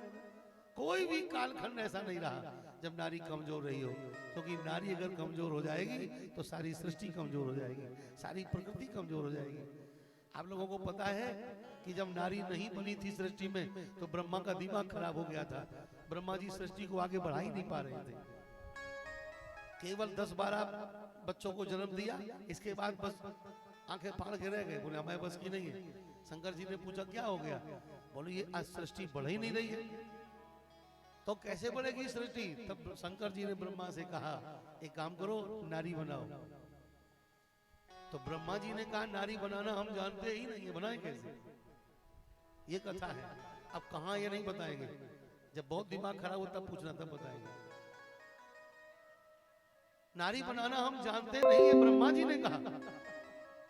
कोई भी कालखंड ऐसा नहीं रहा जब नारी कमजोर रही हो, क्योंकि नारी अगर कमजोर हो जाएगी तो सारी सृष्टि कमजोर हो जाएगी, सारी प्रकृति कमजोर हो जाएगी। आप लोगों को पता है कि जब नारी नहीं बनी थी सृष्टि में तो ब्रह्मा का दिमाग खराब हो गया था। ब्रह्मा जी सृष्टि को आगे बढ़ा ही नहीं पा रहे थे। केवल 10-12 बच्चों को जन्म दिया, इसके बाद बस आंखें फाड़ के रह गए, बोले हमारे बस की नहीं है। शंकर जी ने पूछा क्या हो गया, बोले ये आज सृष्टि बढ़ ही नहीं रही है। तो कैसे बढ़ेगी सृष्टि? तब शंकर जी ने ब्रह्मा से कहा एक काम करो, नारी बनाओ। तो ब्रह्मा जी ने कहा नारी बनाना हम जानते ही नहीं है, बनाए कैसे? ये कथा है। अब कहां ये नहीं बताएंगे, जब बहुत दिमाग खराब हो तब पूछना, तब बताएंगे। नारी बनाना हम जानते नहीं है, ब्रह्मा जी ने कहा।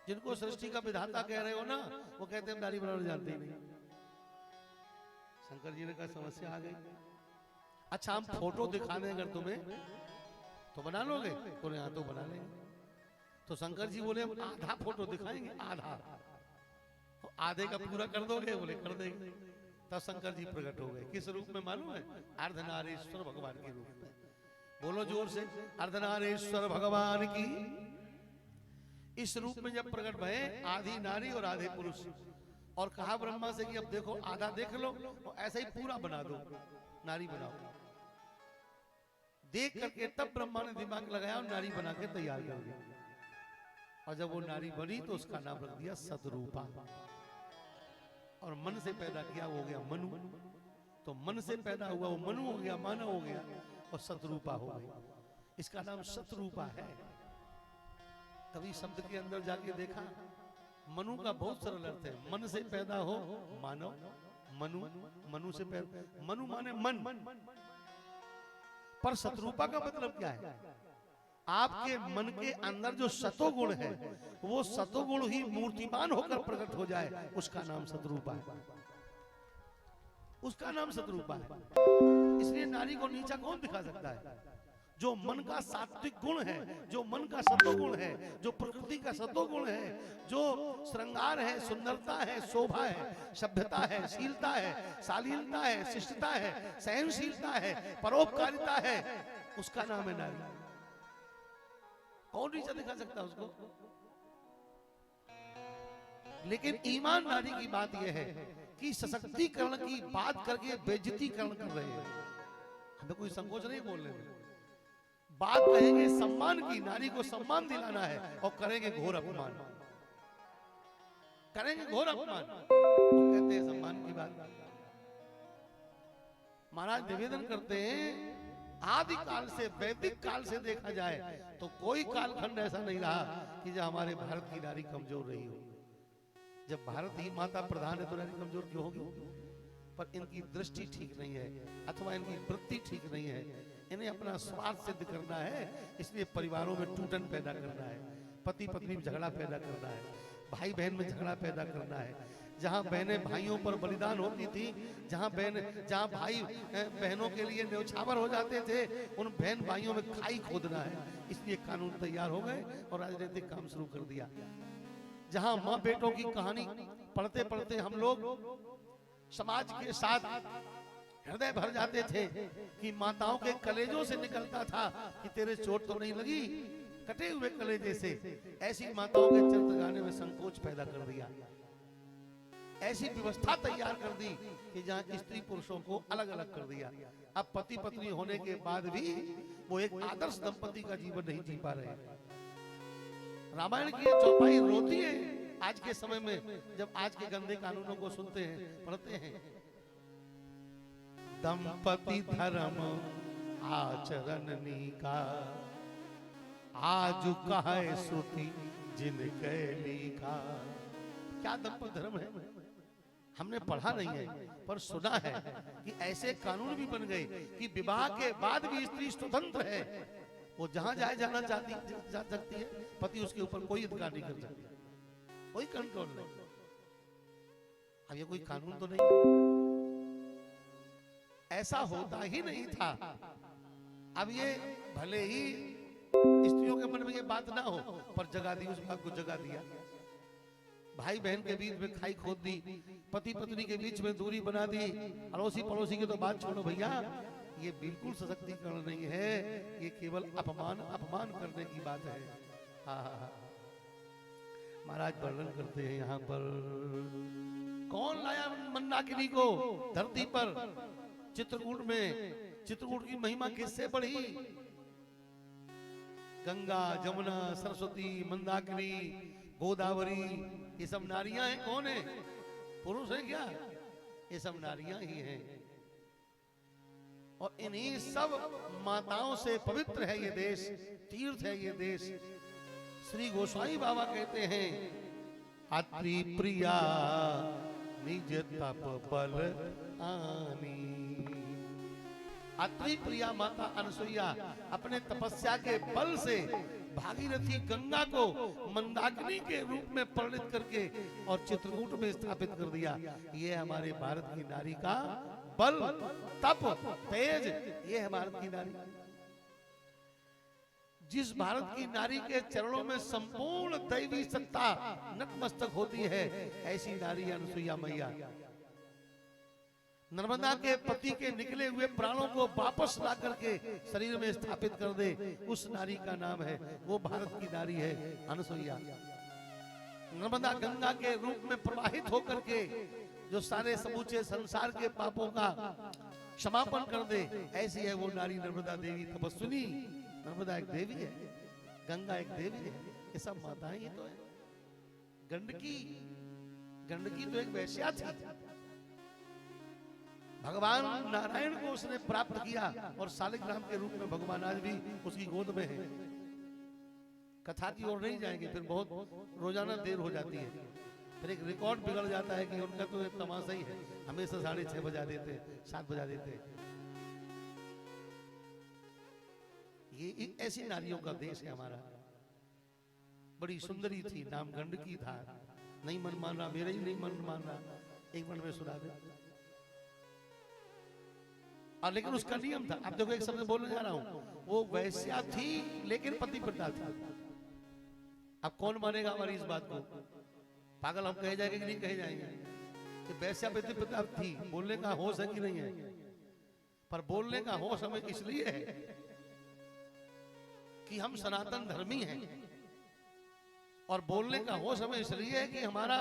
जिनको सृष्टि का विधाता कह रहे हो ना, वो कहते हैं नारी बनाना जानते ही नहीं। शंकर जी ने कहा समस्या आ गई। अच्छा हम फोटो दिखा दें अगर तुम्हें तो बना लोगे? बोले हाँ तो बना लेंगे। तो शंकर जी बोले हम आधा फोटो दिखाएंगे, आधा। आधे का पूरा कर दोगे? बोले कर देंगे। तब शंकर जी प्रकट हो गए। किस रूप में मालूम है? अर्धनारीश्वर भगवान के रूप में। बोलो जोर से, अर्धनारीश्वर भगवान की। इस रूप में जब प्रकट भये, आधी नारी और आधे पुरुष, और कहा ब्रह्मा से कि अब देखो आधा देख लो और ऐसा ही पूरा बना दो, नारी बनाओ। देख करके तब ब्रह्मा ने दिमाग लगाया और नारी बना के तैयार कर दिया। और जब वो नारी बनी तो उसका नाम रख दिया सतरूपा। और मन से पैदा किया वो हो गया मनु। तो मन से पैदा हुआ वो मनु हो गया, मानव हो गया, और सतरूपा हो गई। इसका नाम सतरूपा है। कभी शब्द के अंदर जाके देखा, मनु का बहुत सरल अर्थ है। मन से पैदा हो मानव, मनु, मनु से पैदा, मनु माने मन। पर सतरूपा का मतलब क्या है? आपके मन के अंदर जो सतोगुण है, वो सतोगुण ही मूर्तिमान होकर प्रकट हो जाए, उसका नाम सतरूपा है। उसका नाम सतरूपा है। इसलिए नारी को नीचा कौन दिखा सकता है? जो मन का सात्विक गुण है, जो मन का सत्वगुण है, जो प्रकृति का सत्वगुण है, जो श्रृंगार है, सुंदरता है, शोभा है, सभ्यता है, शीलता है, शालीनता है, शिष्टता है, सहनशीलता है, परोपकारिता है, उसका नाम है नारी। कौन नीचा दिखा सकता उसको? लेकिन ईमान नारी की बात यह है कि सशक्तिकरण की बात करके बेइज्जतीकरण कर रहे हैं। हमें कोई संकोच नहीं बोलने में। बात कहेंगे सम्मान की, नारी को सम्मान दिलाना है, और करेंगे घोर अपमान, करेंगे घोर अपमान, वो कहते हैं सम्मान की बात। महाराज निवेदन करते हैं, आदि काल से, वैदिक काल से देखा जाए तो कोई कालखंड ऐसा नहीं रहा कि जब हमारे भारत की नारी कमजोर रही हो। जब भारत ही माता प्रधान है तो नारी कमजोर क्यों होगी? पर इनकी दृष्टि ठीक नहीं है, अथवा इनकी वृत्ति ठीक नहीं है। इन्हें अपना स्वार्थ सिद्ध करना है, इसलिए परिवारों में टूटन पैदा करना है, पति पत्नी में झगड़ा पैदा करना है, भाई बहन में झगड़ा पैदा करना है। जहां बहनें भाइयों पर बलिदान होती थी, जहां भाई बहनों के लिए न्यौछावर हो जाते थे, उन बहन भाइयों में खाई खोदना है। इसलिए कानून तैयार हो गए और राजनीतिक काम शुरू कर दिया। जहां माँ बेटों की कहानी पढ़ते पढ़ते हम लोग समाज के साथ हृदय भर जाते थे कि माताओं के कलेजों से निकलता था कि तेरे चोट तो नहीं लगी, कटे हुए कलेजे से। ऐसी माताओं के चरित्र गाने में संकोच पैदा कर दिया, ऐसी व्यवस्था तैयार कर दी कि जहां स्त्री पुरुषों को अलग अलग कर दिया। अब पति पत्नी होने के बाद भी वो एक आदर्श दंपति का जीवन नहीं जी पा रहे। रामायण की चौपाई रोती है आज के समय में, जब आज के गंदे कानूनों को सुनते हैं, पढ़ते हैं। दंपति धर्म आचरण का, आज कहे श्रुति जिन कैली का। क्या दंपति धर्म है? हमने पढ़ा नहीं है, पर सुना है कि ऐसे कानून भी बन गए कि विवाह के बाद भी स्त्री स्वतंत्र है, वो जहां जाए जाना जा सकती है, पति उसके ऊपर कोई अधिकार नहीं कर सकता, कोई कंट्रोल नहीं। अब ये कोई कानून तो नहीं, ऐसा होता ही नहीं था। अब ये भले ही स्त्रियों के मन में ये बात ना हो, पर जगा दी, उस बात को जगा दिया। भाई बहन के बीच में खाई खोद दी, पति पत्नी के बीच में दूरी बना दी, अड़ोसी पड़ोसी की तो बात छोड़ो भैया। ये बिल्कुल सशक्तिकरण नहीं है, ये केवल अपमान करने की बात है। हाँ, महाराज वर्णन करते हैं यहाँ पर, कौन लाया मंदाकिनी को धरती पर? चित्रकूट में। चित्रकूट की महिमा किससे बढ़ी? गंगा, जमुना, सरस्वती, मंदाकिनी, गोदावरी, ये सब नारियां हैं। कौन है? पुरुष है क्या? ये सब नारियां ही हैं। और इन्हीं सब माताओं से पवित्र है ये देश, तीर्थ है ये देश। श्री गोस्वामी बाबा कहते हैं, अत्रि प्रिया निज तप बल आनी। अत्रि प्रिया माता अनसुईया अपने तपस्या के बल से भागीरथी गंगा को मंदाकिनी के रूप में परिणित करके और चित्रकूट में स्थापित कर दिया। ये हमारे भारत की नारी का बल, तप, तेज, ये है भारत की नारी। जिस भारत की नारी के चरणों में संपूर्ण दैवी सत्ता नतमस्तक होती है, ऐसी नारी अनसुईया मैया। नर्मदा के पति के निकले हुए प्राणों को वापस ला करके शरीर में स्थापित कर दे, उस नारी का नाम है, वो भारत की नारी है अनसुईया। नर्मदा गंगा के रूप में प्रवाहित होकर के जो सारे समूचे संसार के पापों का क्षमापन कर दे, ऐसी है वो नारी नर्मदा देवी तपस्विनी। नर्मदा एक देवी है, गंगा एक देवी है, ये सब माताएं ही तो है। गंडकी तो एक वैश्या थी, भगवान नारायण को उसने प्राप्त किया और शालिग्राम के रूप में भगवान आज भी उसकी गोद में है। कथा की ओर नहीं जाएंगे, फिर बहुत रोजाना देर हो जाती है, फिर एक रिकॉर्ड बिगड़ जाता है कि उनका तो एक तमाशा ही है, हमेशा 6:30 बजा देते, 7 बजा देते। ये ऐसी नारियों का देश है हमारा। बड़ी सुंदरी थी, नाम गंडकी था। नहीं मन मान रहा, मेरा ही नहीं मन मान रहा, एक मिनट में सुना दे। और लेकिन उसका नियम था। अब देखो एक शब्द बोलने जा रहा हूं, वो वैश्या थी लेकिन पतिव्रता थी। अब कौन मानेगा हमारी इस बात को? पागल हम कहे जाएंगे कि नहीं कहे जाएंगे कि वैश्या पतिव्रता थी? बोलने का होश है कि नहीं है? पर बोलने का होश हमें इसलिए है कि हम सनातन धर्मी हैं, और बोलने का होश हमें इसलिए है कि हमारा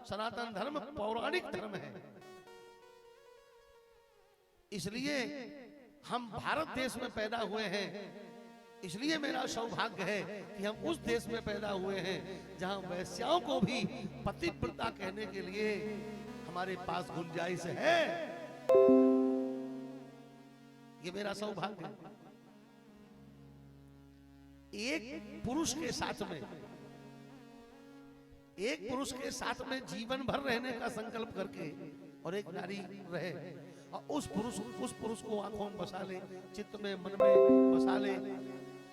सनातन धर्म पौराणिक धर्म है। इसलिए हम भारत देश में पैदा हुए हैं। इसलिए मेरा सौभाग्य है कि हम उस देश में पैदा हुए हैं जहां वैश्याओं को भी पतिव्रता कहने के लिए हमारे पास गुंजाइश है। ये मेरा सौभाग्य है। एक पुरुष के साथ में जीवन भर रहने का संकल्प करके और एक नारी रहे, और उस पुरुष को आंखों में बसा ले, चित्त में, मन में बसा ले,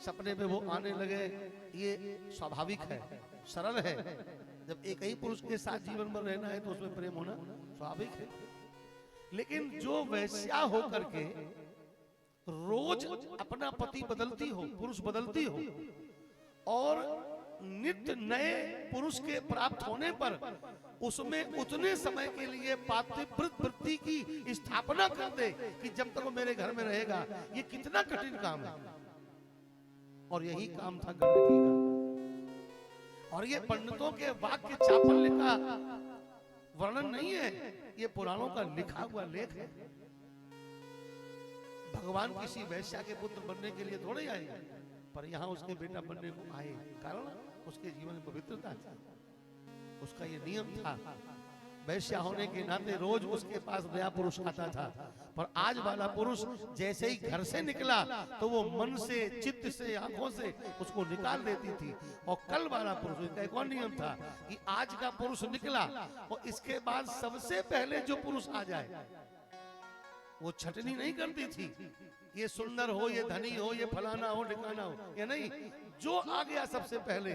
सपने में वो आने लगे, ये स्वाभाविक है, सरल है। जब एक ही पुरुष के साथ जीवन भर रहना है तो उसमें प्रेम होना स्वाभाविक है। लेकिन जो वैश्या होकर के रोज अपना पति बदलती हो, पुरुष बदलती हो, और नित्य नए पुरुष के प्राप्त होने पर उसमें उतने समय के लिए पातिव्रत वृत्ति की स्थापना कर दे कि जब तक वो मेरे घर में रहेगा, ये कितना कठिन काम है। और यही काम था गंडकी का। और ये पंडितों के वाक्य चापल्य का वर्णन नहीं है, ये पुराणों का लिखा हुआ लेख है। भगवान किसी वैश्या के पुत्र बनने के लिए थोड़े आए, पर यहाँ उसके बेटा बनने को आए, कारण उसके जीवन में पवित्रता थी, उसका ये नियम था। वैश्या होने के नाते रोज उसके पास नया पुरुष आता था, पर आज वाला पुरुष जैसे ही घर से निकला तो वो मन से, चित्त से, आंखों से उसको निकाल देती थी। और कल वाला पुरुष, इसका एक और नियम था कि आज का पुरुष निकला और इसके बाद सबसे पहले जो पुरुष आ जाए वो छटनी नहीं करती थी, ये सुंदर हो, ये धनी हो, ये फलाना हो, ठिकाना हो, ये नहीं। जो आ गया सबसे पहले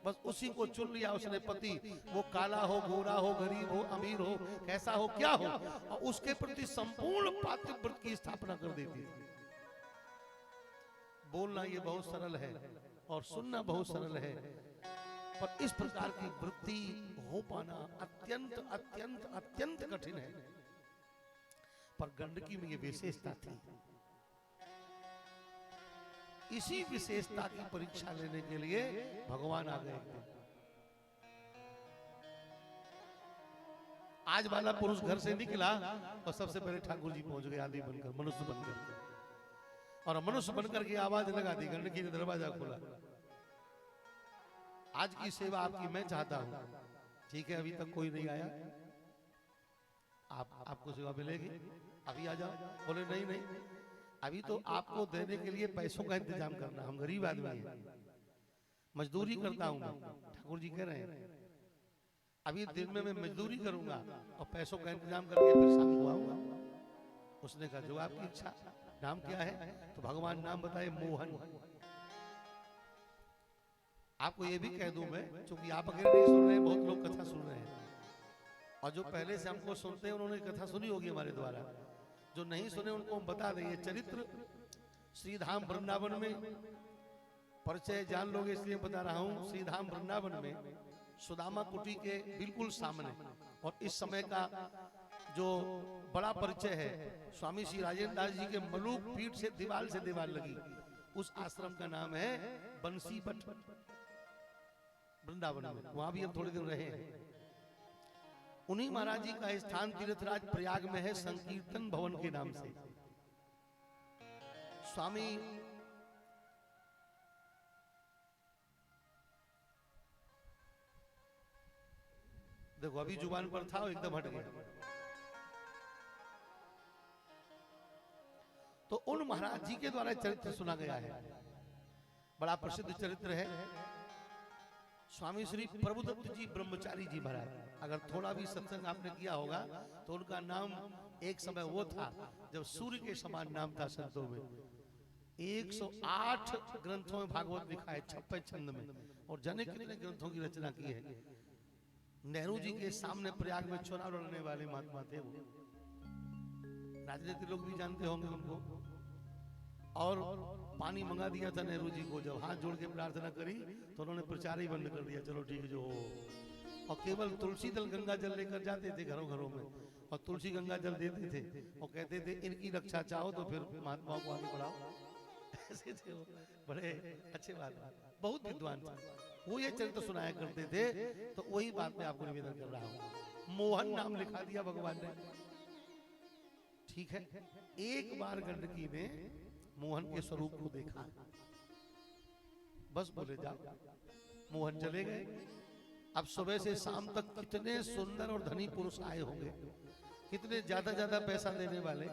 बस उसी को चुन लिया उसने पति। वो काला हो, गोरा हो, गरीब हो, अमीर हो, कैसा हो, क्या हो, और उसके प्रति संपूर्ण पातिव्रत की स्थापना कर देती थी। बोलना ये बहुत सरल है और सुनना बहुत सरल है, पर इस प्रकार की वृत्ति हो पाना अत्यंत अत्यंत अत्यंत कठिन है। पर गंडकी में ये विशेषता थी। इसी विशेषता की परीक्षा लेने के लिए भगवान आ गए। आज वाला पुरुष घर से निकला और सबसे पहले ठाकुर जी पहुंच गए, आदि बनकर, मनुष्य बनकर, और मनुष्य बनकर की आवाज लगा दी। गंडकी ने दरवाजा खोला, आज की सेवा आपकी मैं चाहता हूं। ठीक है, अभी तक कोई नहीं आया, आपको सेवा मिलेगी, अभी आ जाओ। बोले नहीं, अभी तो आपको देने के लिए पैसों का इंतजाम करना, हम गरीब आदमी हैं, मजदूरी करता हूं मैं। ठाकुर जी कह रहे हैं अभी दिन में मैं मजदूरी करूंगा और पैसों का इंतजाम करके फिर शाम को आऊंगा। उसने कहा जो आपकी इच्छा। नाम क्या है? तो भगवान नाम बताए, मोहन। आपको ये भी कह दूं मैं, क्योंकि आप अकेले नहीं सुन रहे हैं, बहुत लोग कथा सुन रहे हैं, और जो पहले से हमको सुनते हैं उन्होंने कथा सुनी होगी हमारे द्वारा। जो नहीं सुने उनको हम बता दें, ये चरित्र श्रीधाम वृंदावन में, परिचय जान लोगे इसलिए बता रहा हूं। श्रीधाम वृंदावन में सुदामा कुटी के बिल्कुल सामने, और इस समय का जो बड़ा परिचय है, स्वामी श्री राजेंद्र दास जी के मलूक पीठ से दीवार लगी, उस आश्रम का नाम है बंसी भट्ट, वृंदावन में। वहां भी हम थोड़े दिन रहे हैं। उन्हीं महाराज जी का स्थान तीर्थराज प्रयाग में है, संकीर्तन भवन के नाम से। स्वामी देखो अभी जुबान पर था, एकदम हट गया। तो उन महाराज जी के द्वारा चरित्र सुना गया है, बड़ा प्रसिद्ध चरित्र है। स्वामी श्री प्रभुदत्त जी ब्रह्मचारी जी महाराज, अगर थोड़ा भी सत्संग आपने किया होगा तो उनका नाम एक समय वो था जब सूर्य के समान नाम था संतों में। 108 ग्रंथों में भागवत लिखा है, 56 छंद में, और जाने कितने ग्रंथों की रचना की है। नेहरू जी के सामने प्रयाग में चुनाव लड़ने वाले महात्मा थे वो। राजनीतिक लोग भी जानते होंगे उनको। और पानी मंगा दिया था नेहरू जी को, जब हाथ जोड़ के प्रार्थना करी तो उन्होंने प्रचार ही बंद कर दिया, चलो ठीक है जो हो। और केवल तुलसी दल गंगा जल लेकर जाते थे घरों घरों में, और तुलसी गंगा जल देते थे और कहते थे इनकी रक्षा चाहो तो फिर महात्माओं को आगे बढ़ाओ। ऐसे थे वो, बड़े अच्छे बात, बहुत विद्वान थे वो। ये चरित्र सुनाया करते थे। तो वही बात मैं आपको निवेदन कर रहा हूँ। मोहन नाम लिखा दिया भगवान ने, ठीक है। एक बार गंडकी ने मोहन के स्वरूप को देखा, बस बोले जाओ। मोहन चले गए। अब सुबह से शाम तक कितने सुंदर और धनी पुरुष आए होंगे, कितने ज्यादा ज्यादा पैसा देने वाले।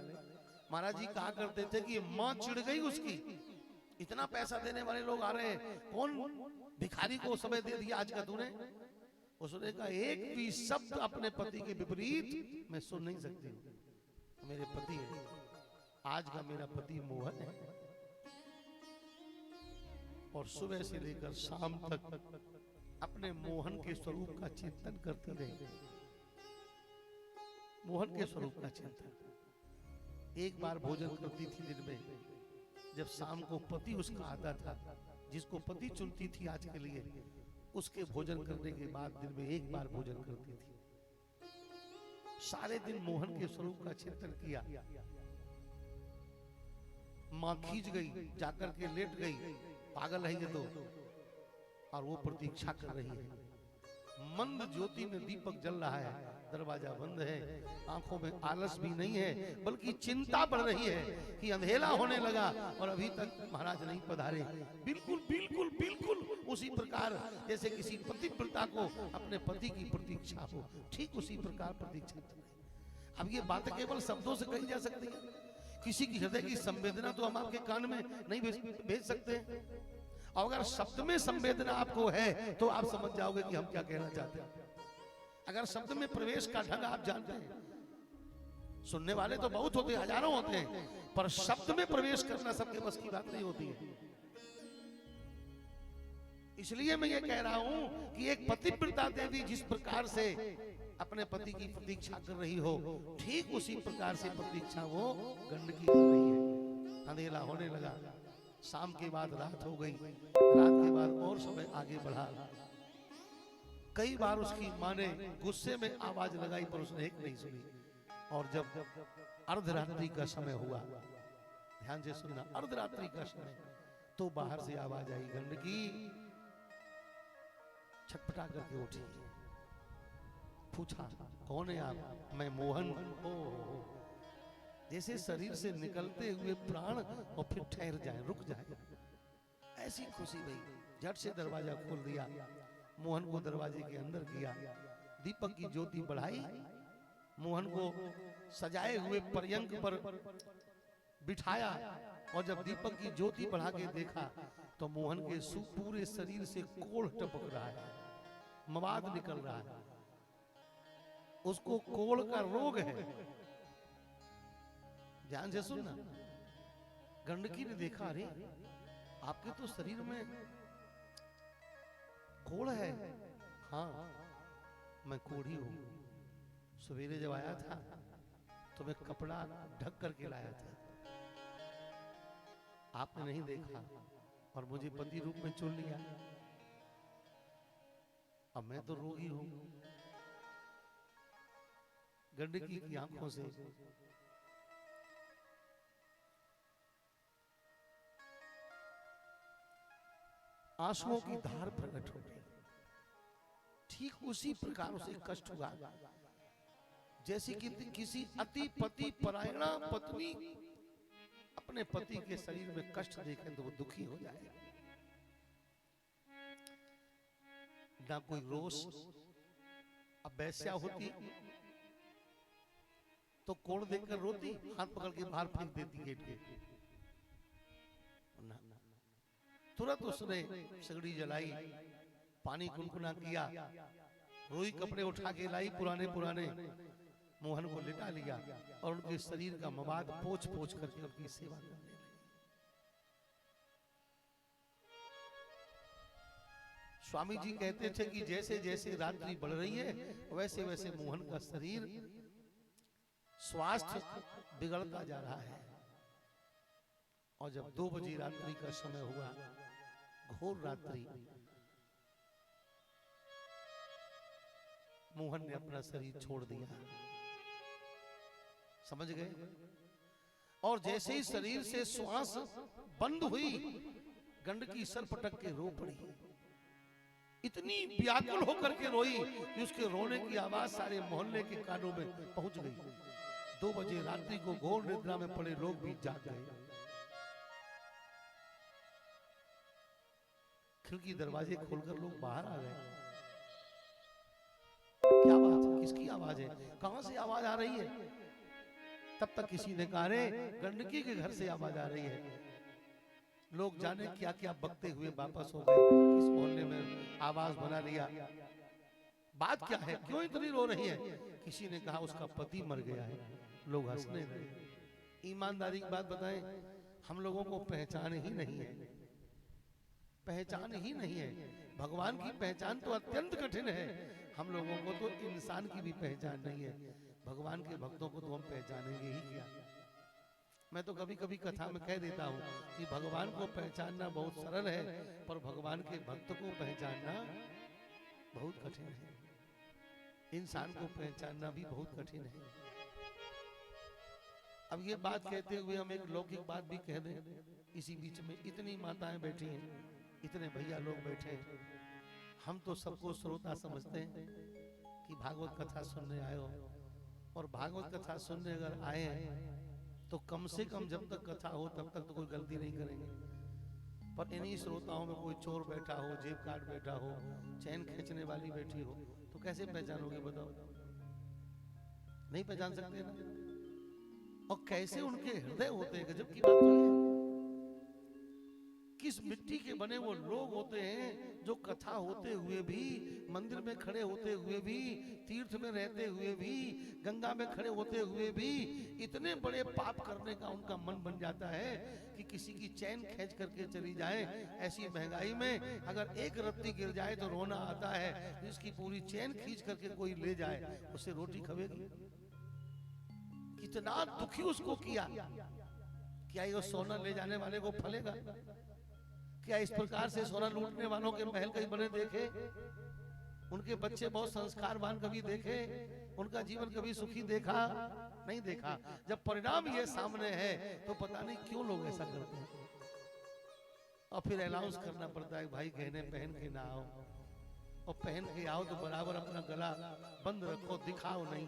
महाराज जी कहा करते थे कि मां चिढ़ गई उसकी, इतना पैसा देने वाले लोग आ रहे हैं, कौन भिखारी को समय दे दिया आज का तूने। उसने कहा एक भी शब्द अपने पति के विपरीत मैं सुन नहीं सकती, मेरे पति है, आज का मेरा पति मोहन है। और सुबह से लेकर शाम तक अपने मोहन के स्वरूप का चिंतन करती रही, मोहन के स्वरूप का चिंतन। एक बार भोजन करती थी दिन में, जब शाम को पति उसका आता था, जिसको पति चुनती थी आज के लिए, उसके भोजन करने के बाद दिन में एक बार भोजन करती थी। सारे दिन मोहन के स्वरूप का चिंतन किया। मां खींच गई, जाकर के लेट गई, पागल है ये तो, और वो प्रतीक्षा कर रही है। मंद ज्योति में दीपक जल रहा है, दरवाजा बंद है, आंखों में आलस भी नहीं है, बल्कि चिंता बढ़ रही है कि अंधेरा होने लगा और अभी तक महाराज नहीं पधारे। बिल्कुल बिल्कुल बिल्कुल उसी प्रकार जैसे किसी पतिव्रता को अपने पति की प्रतीक्षा हो, ठीक उसी प्रकार प्रतीक्षा चल रही। अब ये बातें केवल शब्दों से कही जा सकती है, किसी की हृदय की संवेदना तो हम आपके कान में नहीं भेज सकते। और अगर शब्द में संवेदना आपको है तो आप समझ जाओगे कि हम क्या कहना चाहते हैं। अगर शब्द में प्रवेश का ढंग आप जानते हैं, सुनने वाले तो बहुत होते हैं, हजारों होते हैं, पर शब्द में प्रवेश करना सबके बस की बात नहीं होती है। इसलिए मैं ये कह रहा हूं कि एक पतिव्रता देवी जिस प्रकार से अपने पति की प्रतीक्षा कर रही हो, ठीक उसी प्रकार से प्रतीक्षा वो गंडकी कर रही है। अंधेरा होने लगा, शाम के बाद रात हो गई, रात के बाद और समय आगे बढ़ा। कई बार उसकी मां ने गुस्से में आवाज लगाई पर उसने एक नहीं सुनी। और जब अर्धरात्रि का समय हुआ, ध्यान से सुनना, अर्धरात्रि का समय, तो बाहर से आवाज आई, गंडकी छटपटा करके उठी, पूछा कौन है आप? मैं मोहन। ओ जैसे शरीर से निकलते हुए प्राण और फिर ठहर जाए, रुक जाए, ऐसी खुशी हुई। झट से दरवाजा खोल दिया, मोहन को दरवाजे के अंदर किया, दीपक की ज्योति बढ़ाई, मोहन को सजाए हुए पर्यंक पर बिठाया। और जब दीपक की ज्योति बढ़ा के देखा तो मोहन के पूरे शरीर से कोढ़ टपक रहा है, मवाद निकल रहा है, उसको कोढ़ का रोग है। ध्यान से सुनना। गंडकी ने देखा, अरे आपके तो शरीर में कोढ़ है। हाँ मैं कोढ़ी हूं, सवेरे जब आया था तो मैं कपड़ा ढक करके लाया था, आपने नहीं देखा और मुझे पति रूप में चुन लिया। अब मैं तो रोगी हूं। गंडकी की आंखों से आंसुओं की धार प्रकट हो गई। ठीक उसी प्रकार उसे कष्ट हुआ जैसे कि किसी अति पति परायणा पत्नी अपने पति के शरीर में कष्ट देखे तो वो दुखी हो जाए। ना कोई रोष। अब वैश्या होती तो कोण देखकर रोती, हाथ पकड़ के बाहर फेंक देती गेट के। ना तुरंत उसने सगड़ी जलाई, पानी कुनकुना किया, रोई कपड़े उठा के लाई, पुराने पुराने मोहन को लिटा लिया और उनके शरीर का मवाद पोंछ पोंछ करके उनकी सेवा करने लगी। स्वामी जी कहते थे कि जैसे जैसे रात्रि बढ़ रही है वैसे वैसे मोहन का शरीर स्वास्थ्य बिगड़ता जा रहा है। और जब 2 बजे रात्रि का समय हुआ, घोर रात्रि, मोहन ने अपना शरीर छोड़ दिया। समझ गए? और जैसे ही शरीर से श्वास बंद हुई, गंडकी सर पटक के रो पड़ी। इतनी व्याकुल होकर के रोई कि उसके रोने की आवाज सारे मोहल्ले के कानों में पहुंच गई। 2 बजे रात्रि को घोर निद्रा में पड़े लोग भी जाग गए। खिड़की दरवाजे खोलकर लोग बाहर आ गए। क्या बात है? किसकी आवाज है? कहां से आवाज आ रही है? तब तक किसी ने कहा, रे गंडकी के घर से आवाज आ रही है। लोग जाने क्या क्या बकते हुए वापस हो गए। किस मोहल्ले में आवाज बना लिया? बात क्या है? क्यों इतनी रो रही है? किसी ने कहा उसका पति मर गया है। लोग हंसने लगे। ईमानदारी की बात बताएं, हम लोगों को पहचान ही नहीं है। पहचान ही नहीं है। भगवान की पहचान तो अत्यंत कठिन है। हम लोगों को तो इंसान की भी पहचान नहीं है। भगवान के भक्तों को तो हम पहचानेंगे ही क्या? मैं तो कभी कभी कथा में कह देता हूँ कि भगवान को पहचानना बहुत सरल है, पर भगवान के भक्त को पहचानना बहुत कठिन है। इंसान को पहचानना भी बहुत कठिन है। अब ये बात कहते हुए हम एक लौकिक बात भी कह दें। इसी बीच में इतनी माताएं बैठी हैं, इतने भैया लोग बैठे हैं। हम तो सबको श्रोता समझते हैं कि भागवत कथा सुनने आए हो, और भागवत कथा सुनने अगर आए हैं तो कम से कम जब तक कथा हो तब तक तो कोई गलती नहीं करेंगे। पर इन्हीं श्रोताओं में कोई चोर बैठा हो, जेब काट बैठा हो, चैन खींचने वाली बैठी हो, तो कैसे पहचानोगे? बताओ, नहीं पहचान सकते ना। और कैसे उनके हृदय होते हैं, गजब की बात तो ये। किस मिट्टी के बने वो लोग होते हैं जो कथा होते हुए भी, मंदिर में खड़े होते हुए भी, तीर्थ में रहते हुए भी, गंगा में खड़े होते हुए भी इतने बड़े पाप करने का उनका मन बन जाता है कि किसी की चैन खींच करके चली जाए। ऐसी महंगाई में अगर एक रत्ती गिर जाए तो रोना आता है। इसकी पूरी चैन खींच करके कोई ले जाए, उसे रोटी खवेगी? कितना दुखी उसको किया। क्या ये सोना ले जाने वाले को फलेगा? क्या इस प्रकार से सोना लूटने वालों के महल कहीं बने देखे? उनके बच्चे बहुत संस्कारवान कभी देखे? उनका जीवन कभी सुखी देखा? नहीं देखा। जब परिणाम ये सामने है तो पता नहीं क्यों लोग ऐसा करते हैं। और फिर अनाउंस करना पड़ता है, भाई गहने पहन के ना आओ, और पहन के आओ तो बराबर अपना गला बंद रखो, दिखाओ नहीं।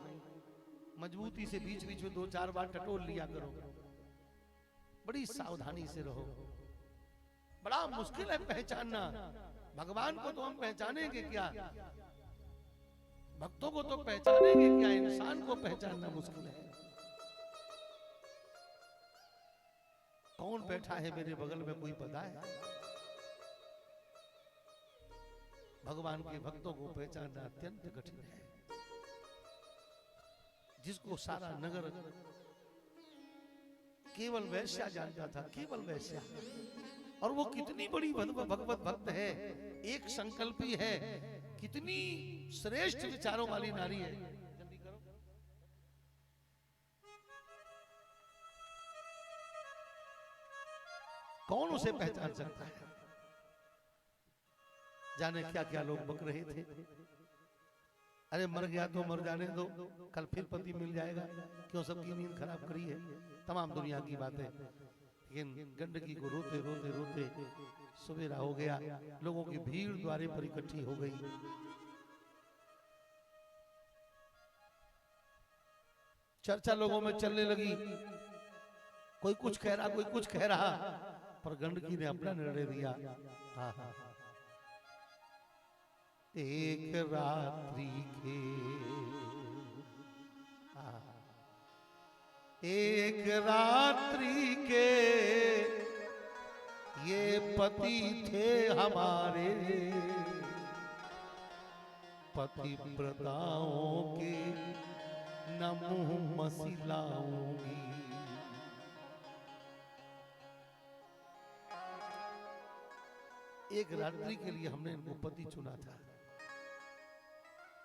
मजबूती से बीच बीच में 2-4 बार टटोल लिया करो। बड़ी सावधानी से रहो। बड़ा मुश्किल है पहचानना। भगवान को तो हम पहचानेंगे क्या? भक्तों को तो पहचानेंगे क्या? इंसान को पहचानना मुश्किल है। कौन बैठा है मेरे बगल में, कोई पता है? भगवान के भक्तों को पहचानना अत्यंत कठिन है। जिसको सारा नगर केवल वैश्या जानता था, केवल वैश्या, और वो कितनी बड़ी भगवत भक्त है, एक संकल्पी है, कितनी श्रेष्ठ विचारों वाली नारी है। जल्दी करो। कौन उसे पहचान सकता है? जाने क्या क्या लोग बक रहे थे। अरे मर गया तो मर जाने दो, कल फिर पति मिल जाएगा, क्यों सबकी नींद खराब करी है? तमाम दुनिया की बातें। लेकिन गंडकी को रोते रोते रोते सवेरा हो गया। लोगों की भीड़ द्वारे पर इकट्ठी हो गई। चर्चा लोगों में चलने लगी। कोई कुछ कह रहा, कोई कुछ कह रहा, पर गंडकी ने अपना निर्णय दिया। हाँ हाँ, एक रात्रि के, एक रात्रि के ये पति थे हमारे, पतिव्रताओं के न मुंह मसिलाऊंगी। एक रात्रि के लिए हमने इनको पति चुना था।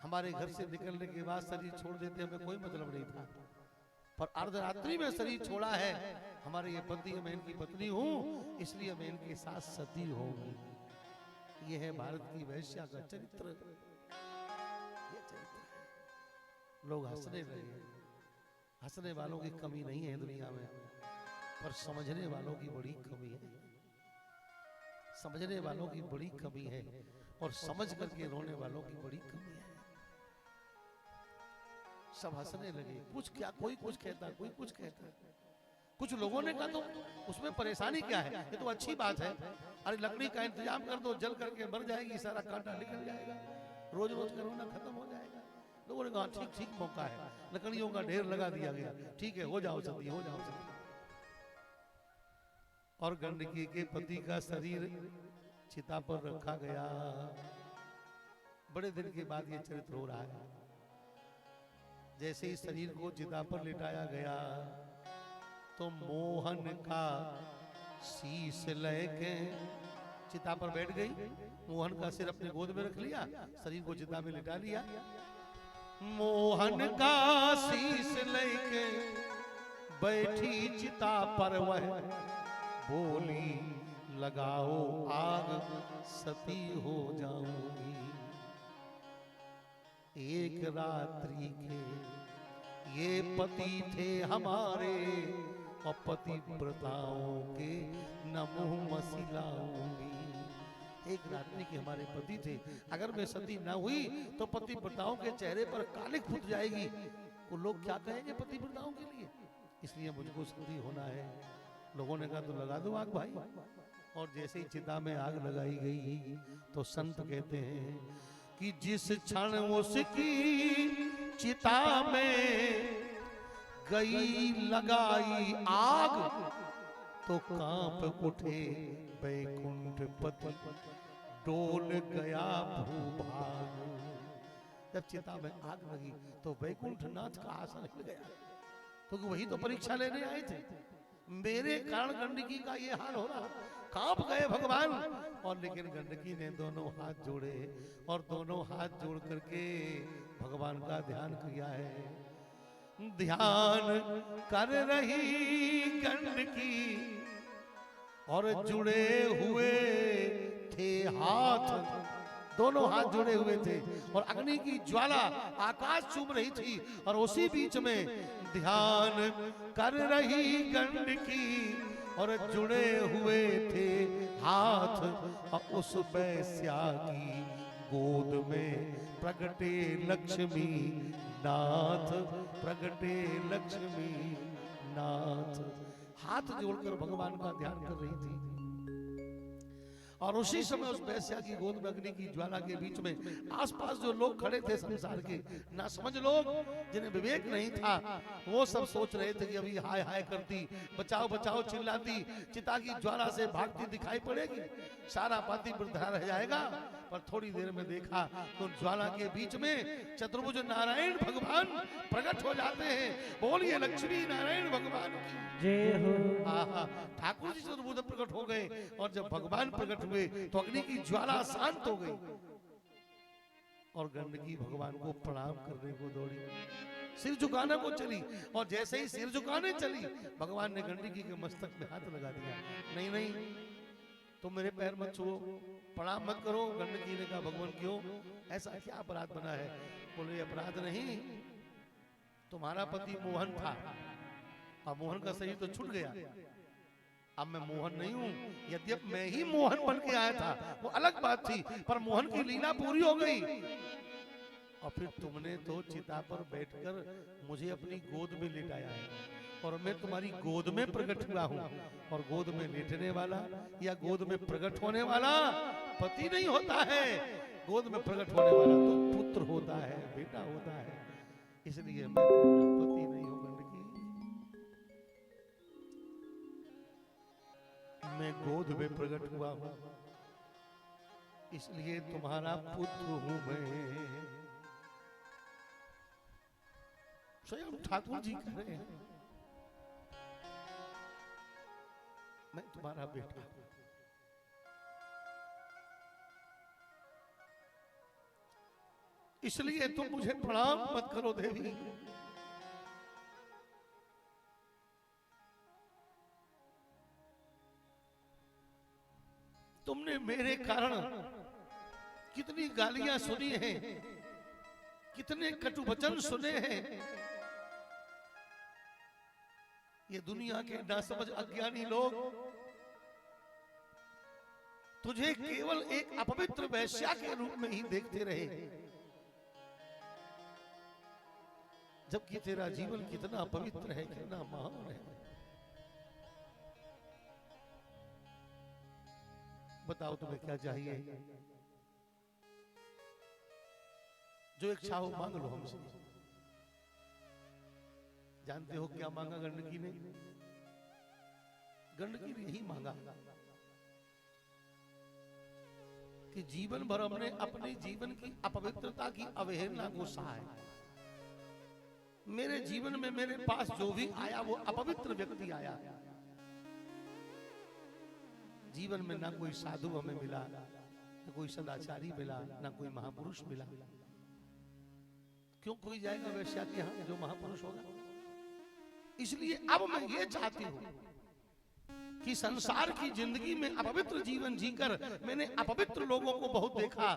हमारे घर से निकलने के बाद शरीर छोड़ देते, हमें कोई मतलब नहीं था, पर अर्धरात्रि में शरीर छोड़ा है। हमारे ये पति है, मैं इनकी पत्नी हूं, इसलिए मैं इनके साथ सती होंगी। ये है भारत की वैश्या का चरित्र। ये चरित्र है। लोग हंसने लगे। हंसने वालों की कमी नहीं है दुनिया में, पर समझने वालों की बड़ी कमी है। समझने वालों की बड़ी कमी है, और समझ करके रोने वालों की बड़ी कमी है। सब हंसने लगे। कुछ क्या, कोई कुछ कहता, कोई कुछ कहता। कुछ लोगों ने कहा तो उसमें परेशानी क्या है, ये तो अच्छी बात है। अरे लकड़ी का इंतजाम कर दो, जल करके मर जाएगी, सारा कांटा निकल जाएगा, रोज रोज का रोना खत्म हो जाएगा। लोगों ने कहा ठीक ठीक मौका है, लकड़ियों का ढेर लगा दिया गया, ठीक है हो जाओ सती, हो जाओ सती। और गंडकी के पति का शरीर चिता पर रखा गया। बड़े दिन के बाद ये चरित्र हो रहा है। जैसे ही शरीर को चिता पर लिटाया गया तो मोहन का शीश लेके चिता पर बैठ गई। मोहन का सिर अपने गोद में रख लिया, शरीर को चिता में लिटा लिया। मोहन का शीश लेके बैठी चिता पर वह, बोली लगाओ आग सती हो जाऊंगी। एक रात्रि के ये पति थे हमारे, और पतिव्रताओं के न मुंह मसिलाऊंगी। एक रात्रि के हमारे पति थे, अगर मैं सती न हुई तो पतिव्रताओं के चेहरे पर कालिक फूट जाएगी। वो लोग क्या कहेंगे पतिव्रताओं के लिए, इसलिए मुझको सती होना है। लोगों ने कहा तो लगा दो आग भाई। और जैसे ही चिता में आग लगाई गई तो संत कहते हैं कि जिस क्षण उसकी चिता में गई लगाई आग, तो कांप उठे बैकुंठ पति, डोल गया भूभाग। जब चिता में आग लगी तो बैकुंठ नाथ का आसन हिल गया, क्योंकि वही तो परीक्षा लेने आए थे। मेरे कारण गंडकी का ये हाल हो रहा, कांप गए भगवान। और लेकिन गंडकी ने दोनों हाथ जोड़े, और दोनों हाथ जोड़ करके भगवान का ध्यान किया है। ध्यान कर रही गंडकी और जुड़े हुए थे हाथ, दोनों हाथ जुड़े हुए थे, और अग्नि की ज्वाला आकाश चूम रही थी। और उसी बीच में ध्यान कर रही गंडकी और जुड़े हुए थे हाथ, और उस वैश्या की गोद में प्रगटे लक्ष्मी नाथ, प्रगटे लक्ष्मी नाथ। हाथ जोड़कर भगवान का ध्यान कर रही थी, और उसी समय उस वैश्या की गोद में अग्नि की ज्वाला के बीच में आसपास जो लोग खड़े थे संसार के ना समझ लोग, जिन्हें विवेक नहीं था, वो सब सोच रहे थे कि अभी हाय हाय करती, बचाओ बचाओ चिल्लाती, चिता की ज्वाला से भागती दिखाई पड़ेगी, सारा पाती वृद्धा रह जाएगा। पर थोड़ी देर में देखा तो ज्वाला के बीच में चतुर्भुज नारायण भगवान प्रकट हो जाते हैं। बोलिए लक्ष्मी नारायण भगवान की जय हो। आहा, ठाकुर जी चतुर्भुज प्रकट हो गए, और जब भगवान प्रकट हुए तो अग्नि की ज्वाला शांत हो गई, और गंडकी भगवान को प्रणाम करने को दौड़ी, सिर झुकाने को चली। और जैसे ही सिर झुकाने चली, भगवान ने गंडकी के मस्तक में हाथ लगा दिया। नहीं नहीं, तुम मेरे पैर मत छुओ, प्रणाम मत करो। गंडकी ने कहा भगवान क्यों, ऐसा क्या अपराध बना है? बोले अपराध नहीं, तुम्हारा पति मोहन था, अब मोहन का शरीर तो छूट गया, अब मैं मोहन नहीं हूं। यद्यप मैं ही मोहन बन के आया था वो अलग बात थी, पर मोहन की लीला पूरी हो गई। और फिर तुमने तो चिता पर बैठकर मुझे अपनी गोद में लिटाया है, और मैं तुम्हारी गोद में प्रकट हुआ हूं। और गोद में लेटने वाला या गोद में प्रकट होने वाला पति नहीं होता है, गोद में प्रकट होने वाला तो पुत्र होता है, बेटा होता है। इसलिए मैं तुम्हारा पति नहीं हूं गंडकी, मैं गोद में प्रकट हुआ हूं, इसलिए तुम्हारा पुत्र हूं मैं। स्वयं ठाकुर जी कह रहे हैं मैं तुम्हारा बेटा हूं। इसलिए तुम मुझे प्रणाम मत करो देवी, तुमने मेरे कारण कितनी गालियां सुनी हैं, कितने कटु वचन सुने हैं। ये दुनिया के नासमझ अज्ञानी लोग तुझे केवल एक अपवित्र वैश्या के रूप में ही देखते रहे, जबकि तेरा जीवन कितना पवित्र है, कितना महान है। बताओ तुम्हें क्या चाहिए? जो इच्छा हो मांग लो हमसे। जानते हो क्या मांगा गंडकी ने? गंडकी ने यही मांगा कि जीवन भर हमने अपने जीवन की अपवित्रता की अवहेलना को सहा है। मेरे जीवन में मेरे पास जो भी आया वो अपवित्र व्यक्ति आया। जीवन में ना कोई साधु हमें मिला, ना कोई सदाचारी मिला, ना कोई महापुरुष मिला। क्यों कोई जाएगा वैश्या के यहां जो महापुरुष होगा? इसलिए अब मैं ये चाहती हूं कि संसार की जिंदगी में अपवित्र जीवन जीकर मैंने अपवित्र लोगों को बहुत देखा,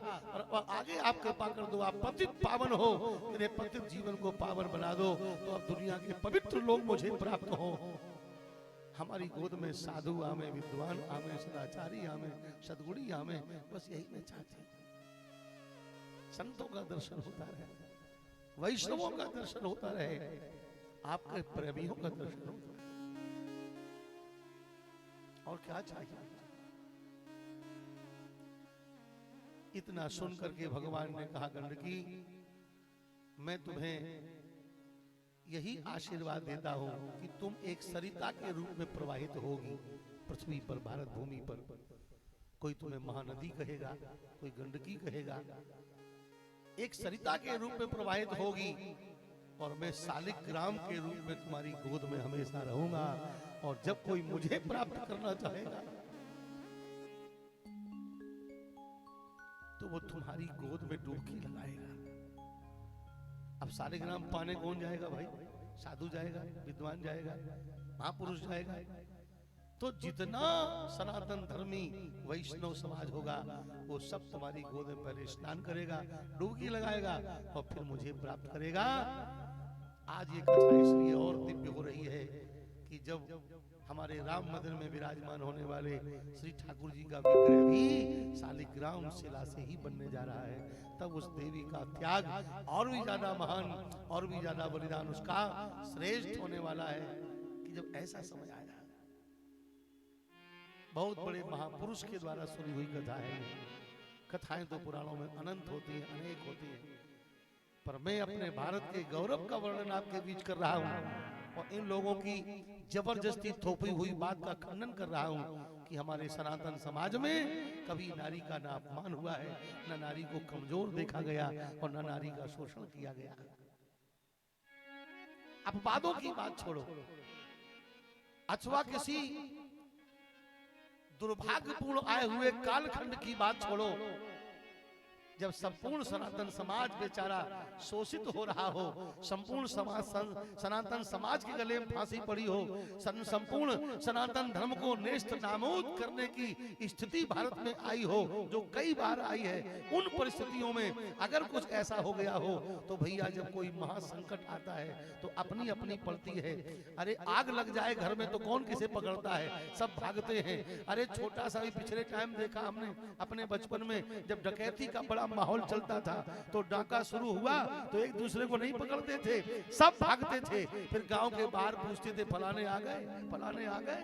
और आगे आप कृपा कर दो, आप पतित पावन हो, मेरे पतित जीवन को पावन बना दो, तो अब दुनिया के पवित्र लोग मुझे प्राप्त हो। हमारी गोद में साधु आवे, विद्वान आवे, सदाचारी आवे, सदगुणी आवे, बस यही मैं चाहती हूं। संतों का दर्शन होता रहे, वैष्णवों का दर्शन होता रहे, आपके प्रेमियों का दर्शन होता रहे। और क्या चाहिए? इतना सुन करके भगवान ने कहा, गंडकी मैं तुम्हें यही आशीर्वाद देता हूं कि तुम एक सरिता के रूप में प्रवाहित होगी पृथ्वी पर, भारत भूमि पर। कोई तुम्हें महानदी कहेगा, कोई गंडकी कहेगा, एक सरिता के रूप में प्रवाहित होगी, और मैं शालिग्राम के रूप में तुम्हारी गोद में हमेशा रहूंगा। और जब कोई मुझे प्राप्त करना चाहेगा तो वो तुम्हारी गोद में डुबकी लगाएगा। अब शालिग्राम पाने कौन जाएगा भाई? साधु जाएगा, विद्वान जाएगा, महापुरुष जाएगा। तो जितना सनातन धर्मी वैष्णव समाज होगा वो सब तुम्हारी गोद में पहले स्नान करेगा, डुबकी लगाएगा, और फिर मुझे प्राप्त करेगा। आज ये कथा इसलिए और दिव्य हो रही है कि जब हमारे राम मंदिर में विराजमान होने वाले श्री ठाकुर जी का विग्रह भी शालिग्राम शिला से ही बनने जा रहा है, तब उस देवी का त्याग और भी ज्यादा महान, और भी ज्यादा बलिदान उसका श्रेष्ठ होने वाला है। कि जब ऐसा समझ आया, बहुत बड़े महापुरुष के द्वारा सुनी हुई कथा है। कथाएं तो पुराणों में अनंत होती हैं, अनेक होती हैं, पर मैं अपने भारत के गौरव का वर्णन आपके बीच कर रहा हूं, और इन लोगों की जबरदस्ती थोपी हुई बात का खंडन कर रहा हूं कि हमारे सनातन समाज में कभी नारी का ना अपमान हुआ है, न नारी को कमजोर देखा गया, और न नारी का शोषण किया गया। अपवादों की बात छोड़ो, अथवा किसी दुर्भाग्यपूर्ण आए हुए कालखंड की बात छोड़ो, जब संपूर्ण सनातन समाज बेचारा शोषित हो रहा हो, संपूर्ण समाज सनातन समाज के गले में फांसी पड़ी हो, संपूर्ण सनातन धर्म को नेस्त नाबूद करने की स्थिति भारत में आई हो, जो कई बार आई है, उन परिस्थितियों में अगर कुछ ऐसा हो गया हो तो भैया जब कोई महासंकट आता है तो अपनी अपनी पड़ती है। अरे आग लग जाए घर में तो कौन किसे पकड़ता है? सब भागते हैं। अरे छोटा सा भी पिछले टाइम देखा हमने अपने बचपन में, जब डकैती का बड़ा माहौल चलता था तो डाका शुरू हुआ तो एक दूसरे को नहीं पकड़ते थे, सब भागते थे, फिर गांव के बाहर पूछते थे फलाने आ गए, फलाने आ गए।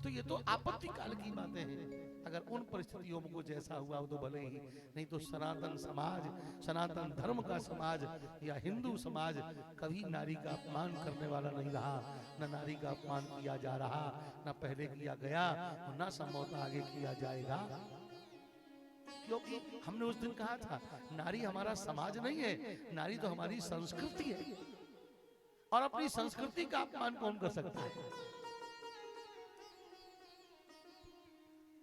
तो ये तो आपत्ति काल की बातें हैं। अगर उन परिस्थितियों में कुछ ऐसा हुआ तो भले ही, नहीं तो सनातन समाज, सनातन धर्म का समाज या हिंदू समाज कभी नारी का अपमान करने वाला नहीं रहा। न नारी का अपमान किया जा रहा, न पहले किया गया, और न संभवतः आगे किया जाएगा। क्योंकि हमने उस दिन कहा था नारी हमारा समाज नहीं है, नारी तो हमारी संस्कृति है, और अपनी संस्कृति का अपमान कौन कर सकता है?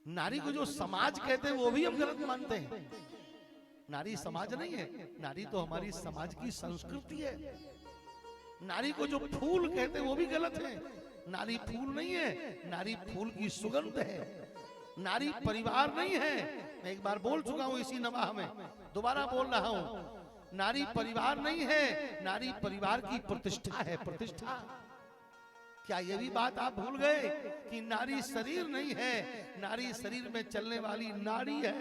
नारी को जो समाज कहते हैं वो भी हम गलत मानते हैं। नारी समाज नहीं है, नारी तो हमारी समाज की संस्कृति है। नारी को जो फूल कहते हैं वो भी गलत है। नारी फूल नहीं है, नारी फूल की सुगंध है। नारी परिवार नहीं है। मैं एक बार बोल चुका हूं इसी नवाह में, दोबारा बोल रहा हूं, नारी परिवार नहीं है, नारी परिवार की प्रतिष्ठा है, प्रतिष्ठा। क्या ये भी बात आप भूल गए कि नारी शरीर नहीं है, नारी शरीर में चलने वाली नाड़ी है।